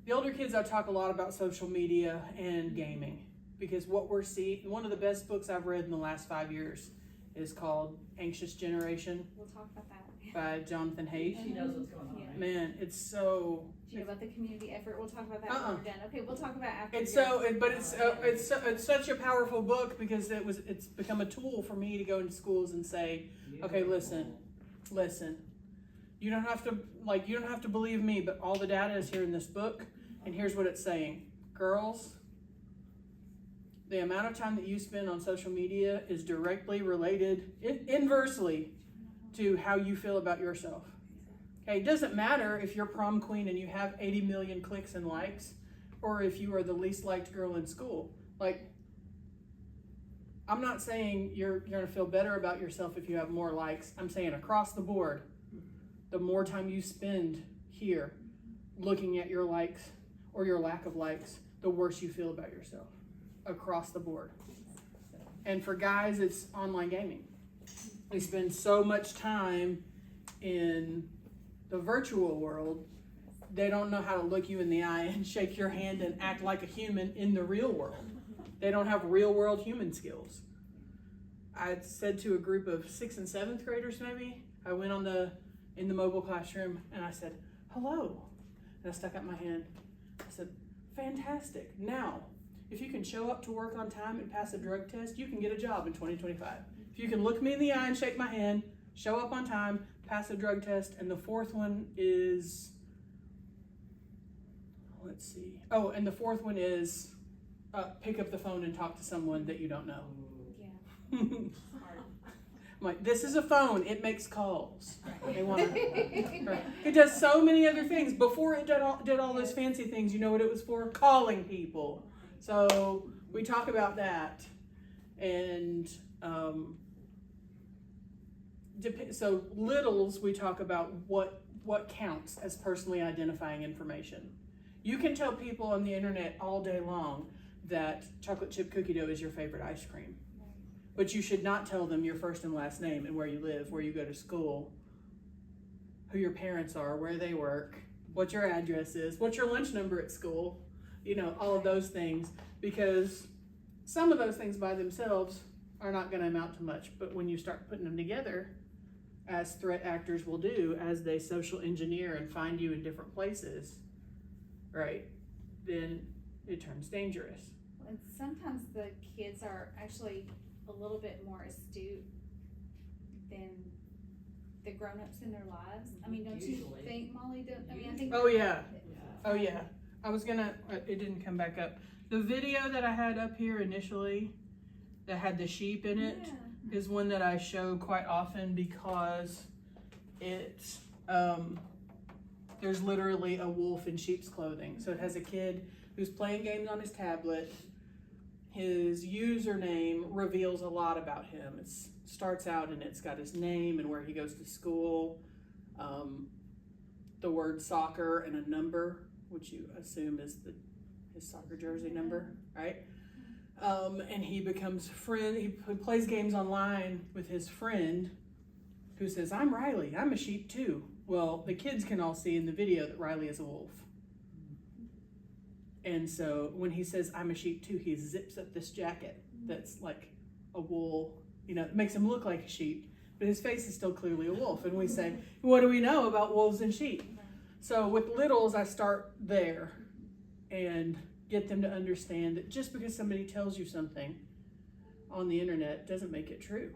I talk a lot about social media and gaming, because what we're seeing, one of the best books I've read in the last 5 years is called Anxious Generation. We'll talk about that. By Jonathan Haidt. She knows what's going on, right? Man, it's so. Do you know about the community effort? We'll talk about that when we're done. Okay, we'll talk about after. It's such a powerful book, because it's become a tool for me to go into schools and say, okay, listen, you don't have to believe me, but all the data is here in this book, and here's what it's saying. Girls, the amount of time that you spend on social media is directly related, inversely, to how you feel about yourself. Okay, it doesn't matter if you're prom queen and you have 80 million clicks and likes, or if you are the least liked girl in school. Like, I'm not saying you're gonna feel better about yourself if you have more likes. I'm saying across the board, the more time you spend here looking at your likes or your lack of likes, the worse you feel about yourself across the board. And for guys, it's online gaming. We spend so much time in the virtual world, they don't know how to look you in the eye and shake your hand and act like a human in the real world. They don't have real world human skills. I said to a group of 6th and 7th graders, maybe, I went in the mobile classroom and I said, hello. And I stuck out my hand. I said, fantastic. Now, if you can show up to work on time and pass a drug test, you can get a job in 2025. If you can look me in the eye and shake my hand, show up on time, pass a drug test, and the 4th one is, let's see. Oh, and the 4th one is pick up the phone and talk to someone that you don't know. Yeah. I'm like, this is a phone. It makes calls. They want to. Right. It does so many other things. Before it did all those fancy things, you know what it was for? Calling people. So we talk about that, and so littles, we talk about what counts as personally identifying information. You can tell people on the internet all day long that chocolate chip cookie dough is your favorite ice cream, but you should not tell them your first and last name and where you live, where you go to school, who your parents are, where they work, what your address is, what's your lunch number at school, all of those things, because some of those things by themselves are not going to amount to much, but when you start putting them together, as threat actors will do, as they social engineer and find you in different places, right, then it turns dangerous. And sometimes the kids are actually a little bit more astute than the grown-ups in their lives. I mean, don't you think, Molly? I think. Oh yeah. Oh yeah. I was gonna. It didn't come back up. The video that I had up here initially, that had the sheep in it, is one that I show quite often, because it's there's literally a wolf in sheep's clothing. So it has a kid who's playing games on his tablet. His username reveals a lot about him. It starts out and it's got his name and where he goes to school, the word soccer and a number, which you assume is his soccer jersey number, right? And he becomes he plays games online with his friend who says, I'm Riley, I'm a sheep too. Well, the kids can all see in the video that Riley is a wolf. And so when he says, I'm a sheep too, he zips up this jacket that's like a wool, it makes him look like a sheep, but his face is still clearly a wolf. And we say, what do we know about wolves and sheep? So with littles, I start there and get them to understand that just because somebody tells you something on the internet doesn't make it true.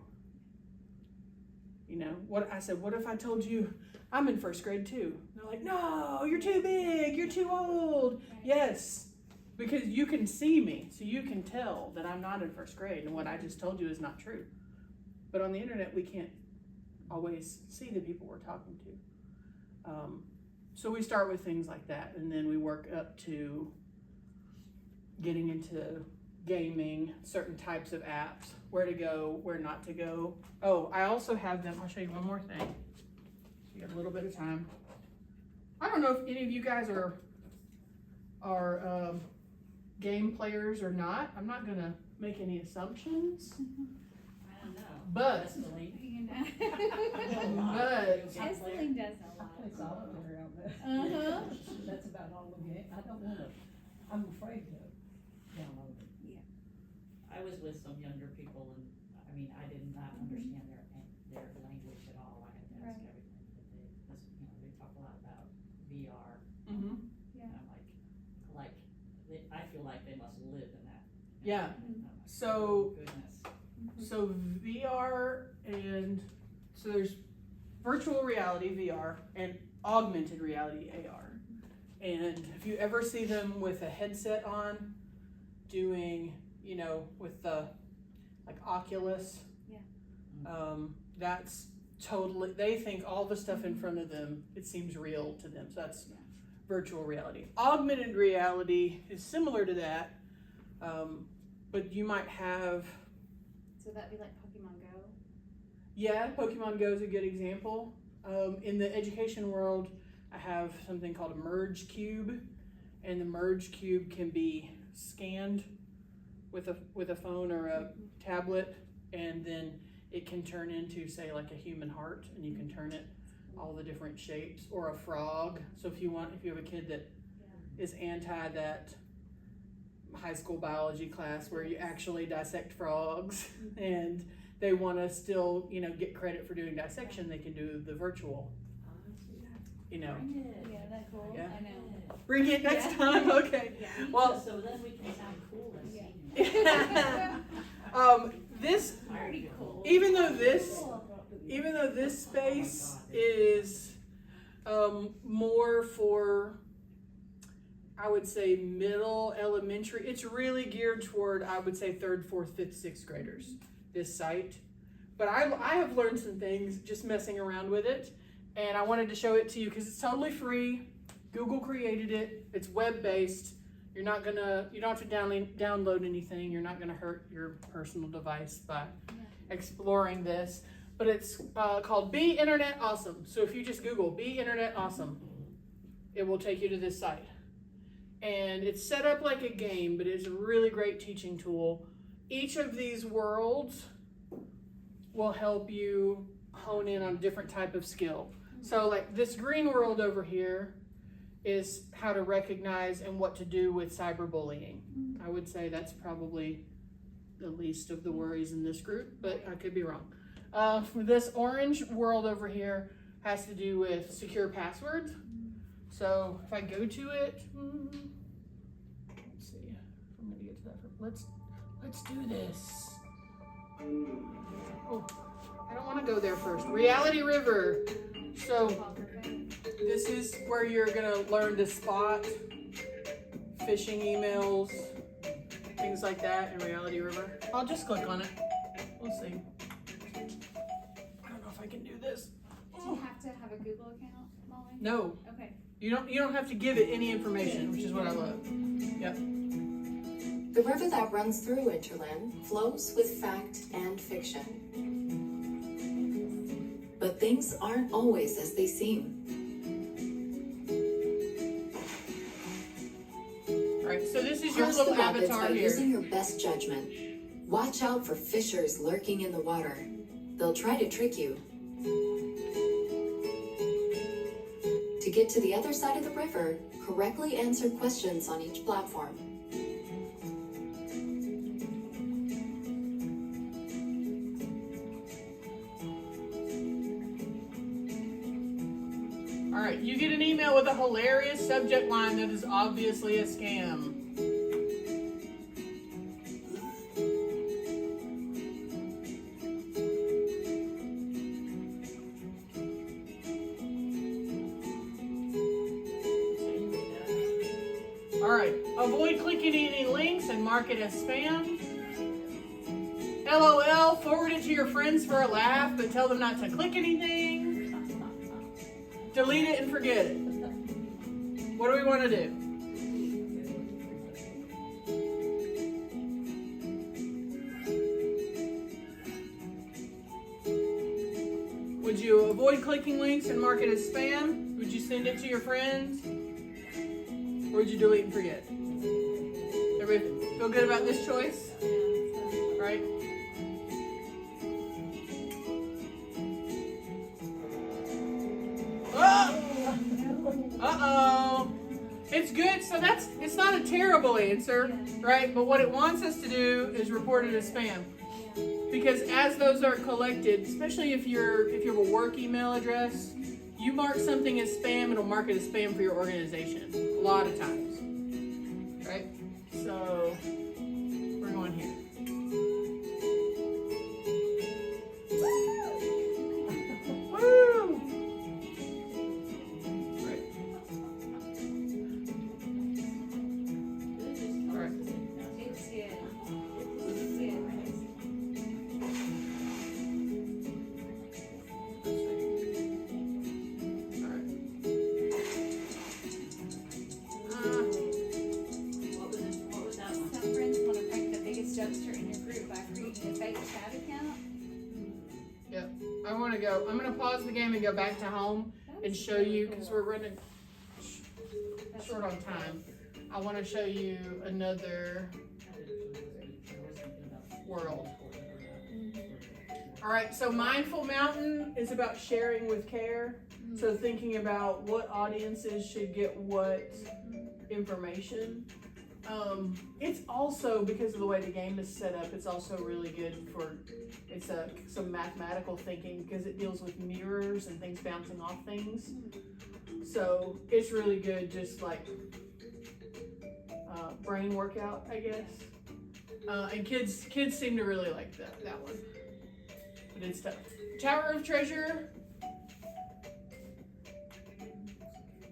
What if I told you I'm in 1st grade too? And they're like, no, you're too big, you're too old. Yes, because you can see me, so you can tell that I'm not in first grade and what I just told you is not true. But on the internet, we can't always see the people we're talking to. So we start with things like that, and then we work up to getting into gaming, certain types of apps, where to go, where not to go. Oh, I also have them. I'll show you one more thing. You got a little bit of time. I don't know if any of you guys are game players or not. I'm not gonna make any assumptions, I don't know. but Personally, You know. but Wrestling does a I lot. play solitaire out there. Uh-huh. That's about all the game, I don't wanna, I'm afraid to download it. I was with some younger people and, I mean, I did not understand their language at all. I had to ask Right. everything, but they talk a lot about VR. mhm. And I'm I feel like they must live in that. Yeah. And I'm like, So- oh, goodness. So VR and so there's virtual reality VR and augmented reality AR. And if you ever see them with a headset on, doing, with the like Oculus, that's totally, they think all the stuff in front of them, it seems real to them. So that's virtual reality. Augmented reality is similar to that, but you might have, So that'd be like Pokemon Go? yeah, Pokemon Go is a good example. In the education world, I have something called a Merge Cube, and the Merge Cube can be scanned with a phone or a tablet, and then it can turn into, say, like a human heart, and you can turn it all the different shapes, or a frog. So if you have a kid that is anti that high school biology class where you actually dissect frogs, and they want to still, get credit for doing dissection, they can do the virtual, Bring it. Yeah, that's cool. Yeah. I know. Bring it next Yeah. time, okay. Yeah. Well- So then we can sound cool and Yeah. sing. This, Pretty cool. even though this space is more for, I would say, middle, elementary, it's really geared toward, I would say, 3rd, 4th, 5th, 6th graders, this site. But I have learned some things just messing around with it, and I wanted to show it to you because it's totally free. Google created it. It's web-based. You don't have to download anything. You're not gonna hurt your personal device by exploring this. But it's called Be Internet Awesome. So if you just Google Be Internet Awesome, it will take you to this site. And it's set up like a game, but it's a really great teaching tool. Each of these worlds will help you hone in on a different type of skill. So like this green world over here is how to recognize and what to do with cyberbullying. I would say that's probably the least of the worries in this group, but I could be wrong. This orange world over here has to do with secure passwords. So if I go to it, let's see if I'm gonna get to that. Let's do this. Oh, I don't want to go there first. Reality River. So this is where you're gonna learn to spot phishing emails, things like that in Reality River. I'll just click on it. We'll see. I don't know if I can do this. Do you have to have a Google account, Molly? No, Okay. you don't have to give it any information, which is what I love. Yep. The river that runs through Interland flows with fact and fiction. But things aren't always as they seem. Alright, so this is your Cross the little rapids avatar by here. using your best judgment. Watch out for fishers lurking in the water. They'll try to trick you. To get to the other side of the river, correctly answer questions on each platform. Alright, you get an email with a hilarious subject line that is obviously a scam. Alright, avoid clicking any links and mark it as spam. LOL, forward it to your friends for a laugh, but tell them not to click anything. Delete it and forget it. What do we want to do? Would you avoid clicking links and mark it as spam? Would you send it to your friends? Or would you delete and forget? Everybody feel good about this choice? Right? Oh! Uh-oh. It's good, so it's not a terrible answer, right? But what it wants us to do is report it as spam. Because as those are collected, especially if you have a work email address, you mark something as spam, it'll mark it as spam for your organization. A lot of times. Right? So we're going here. Woo! Right. All right. It's good. It's good. What was that one? Some friends want to prank the biggest jokester in your group by creating a fake chat account. Yep. I'm going to pause the game and go back to home and show you, because we're running short on time. I want to show you another world. All right, so Mindful Mountain is about sharing with care. So thinking about what audiences should get what information. It's also, because of the way the game is set up, it's also really good for, some mathematical thinking, because it deals with mirrors and things bouncing off things. So it's really good, just like brain workout, I guess. And kids seem to really like that one. But it's tough. Tower of Treasure.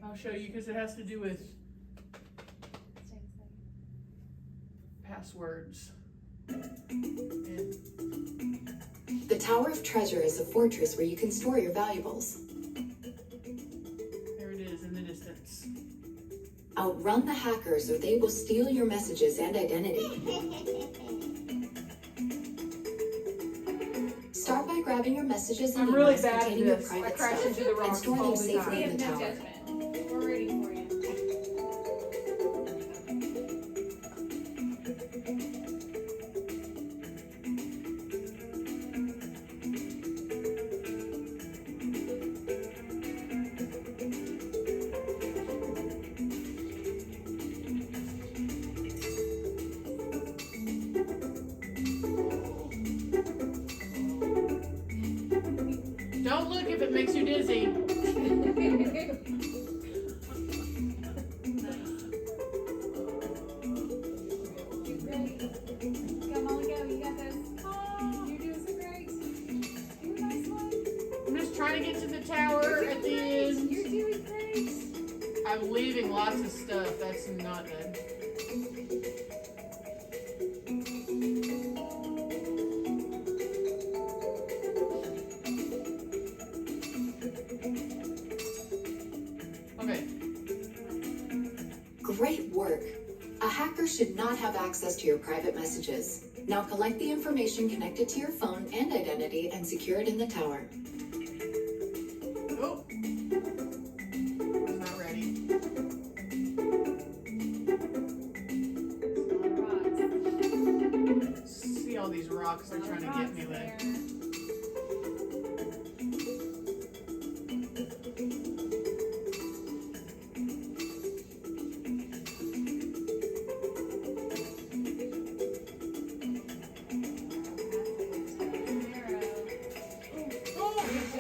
I'll show you, because it has to do with passwords. And The Tower of Treasure is a fortress where you can store your valuables. there it is in the distance. Outrun the hackers or they will steal your messages and identity. Start by grabbing your messages and I'm really emails bad at containing your this. I private crash stuff into the and rocks store all them the We safely time. in have the no tower. judgment. We're rooting for you. Don't look if it makes you dizzy. You're great. Come on, go. You got this. You're doing so great. You're a nice one. I'm just trying to get to the tower at the end. You're doing great. I'm leaving lots of stuff. That's not good. Okay. Great work. A hacker should not have access to your private messages. Now collect the information connected to your phone and identity and secure it in the tower. Oh. I'm not ready. See all these rocks they're trying to get me with.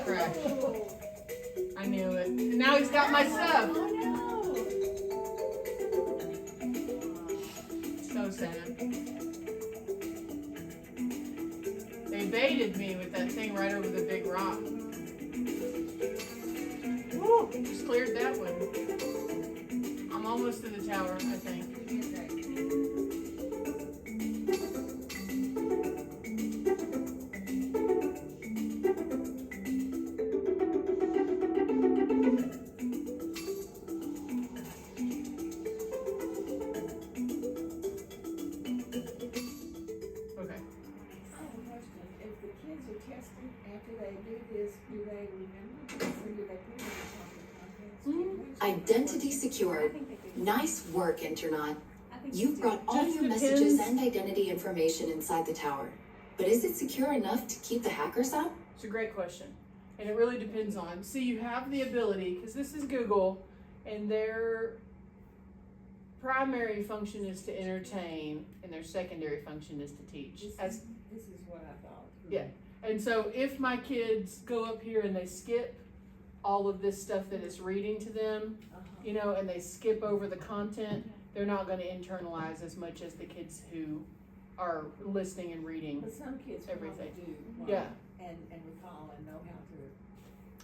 Crash. I knew it. And now he's got my stuff. Oh no. So sad. They baited me with that thing right over the big rock. Woo! Just cleared that one. I'm almost to the tower, I think. You're great. tested after they do this? Do they remember this, or do they put it in something contents? Identity I secured. think they do. Nice work, Internet. I think You've they do. brought all Just your depends. messages and identity information inside the tower. But is it secure enough to keep the hackers out? It's a great question. And it really depends on, see, you have the ability, because this is Google, and their primary function is to entertain, and their secondary function is to teach. This is what I thought. Yeah. And so if my kids go up here and they skip all of this stuff that is reading to them, you know, and they skip over the content, they're not going to internalize as much as the kids who are listening and reading. But some kids Everything. probably do. Yeah. And recall and know how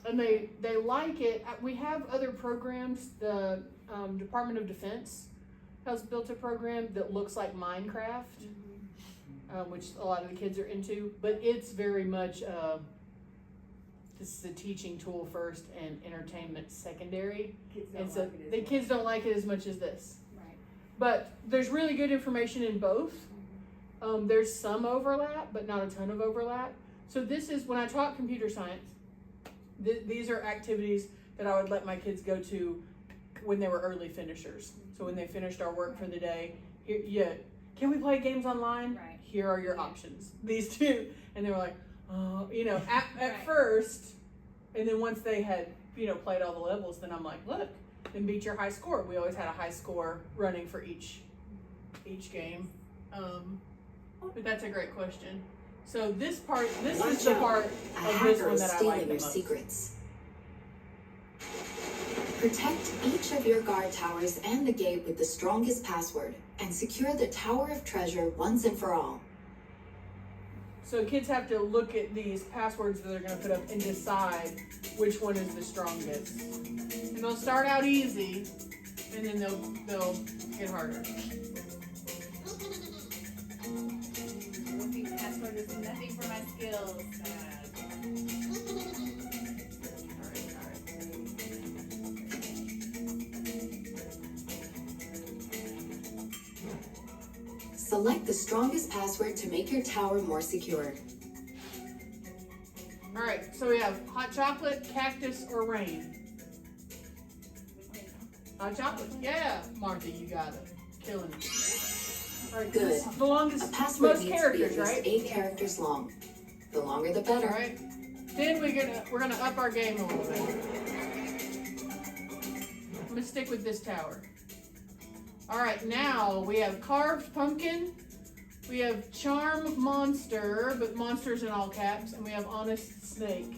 to. And they like it. We have other programs. The Department of Defense has built a program that looks like Minecraft, which a lot of the kids are into. But it's very much this is a teaching tool first and entertainment secondary. Kids don't And so like it as the much. kids don't like it as much as this. Right. But there's really good information in both. There's some overlap, but not a ton of overlap. So this is, when I taught computer science, these are activities that I would let my kids go to when they were early finishers. So when they finished our work for the day, here, can we play games online? Right. Here are your options. These two. And they were like, oh, you know, at Right. first, and then once they had, you know, played all the levels, then I'm like, look, and beat your high score. We always had a high score running for each game. But that's a great question. So this part, this Watch is the out. part A of this hacker one is that I like stealing the your most. secrets. Protect each of your guard towers and the gate with the strongest password, and secure the Tower of Treasure once and for all. So kids have to look at these passwords that they're going to put up and decide which one is the strongest. And they'll start out easy, and then they'll get harder. Repeat password is nothing for my skills. All right. Select the strongest password to make your tower more secure. All right. So we have hot chocolate, cactus, or rain. Hot chocolate. Yeah, Martha, you got it. Killing it. All right. Good. This is the longest, A password most needs to be characters, at least right? 8 characters long. The longer the better. All right. Then we're gonna up our game a little bit. I'm gonna stick with this tower. All right, now we have carved pumpkin, we have charm monster, but monsters in all caps, and we have honest snake.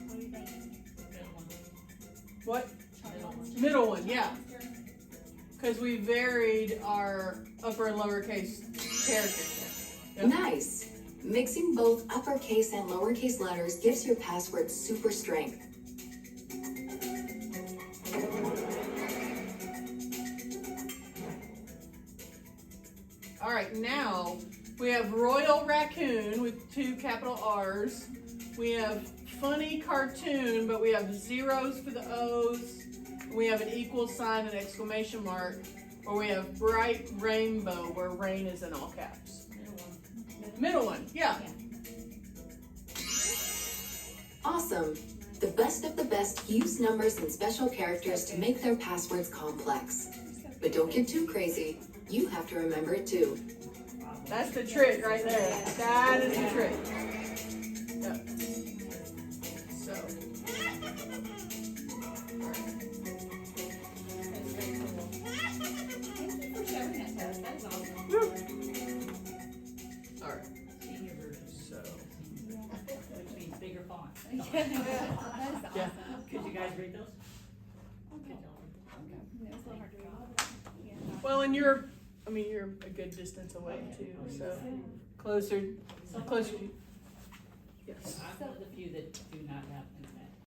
What do you think? Middle one. What? Middle one. Middle one, yeah. Because we varied our upper and lowercase characters. Yep. Nice. Mixing both uppercase and lowercase letters gives your password super strength. All right, now we have royal raccoon with 2 capital R's. We have funny cartoon, but we have zeros for the O's. We have an equal sign and exclamation mark. Or we have bright rainbow, where rain is in all caps. Middle one, yeah. Awesome. The best of the best use numbers and special characters to make their passwords complex. But don't get too crazy. You have to remember it too. That's the trick right there. That is the trick. Yep. So. That's very cool. Thank you for showing that to us. That is awesome. All right. Senior version. So. Which means bigger font. Yeah, that's awesome. Yeah. Could you guys read those? Could y'all No, it's a little hard to read. Yeah. Well, and you're a good distance away too, so closer. Yes. I'm one of the few that do not have internet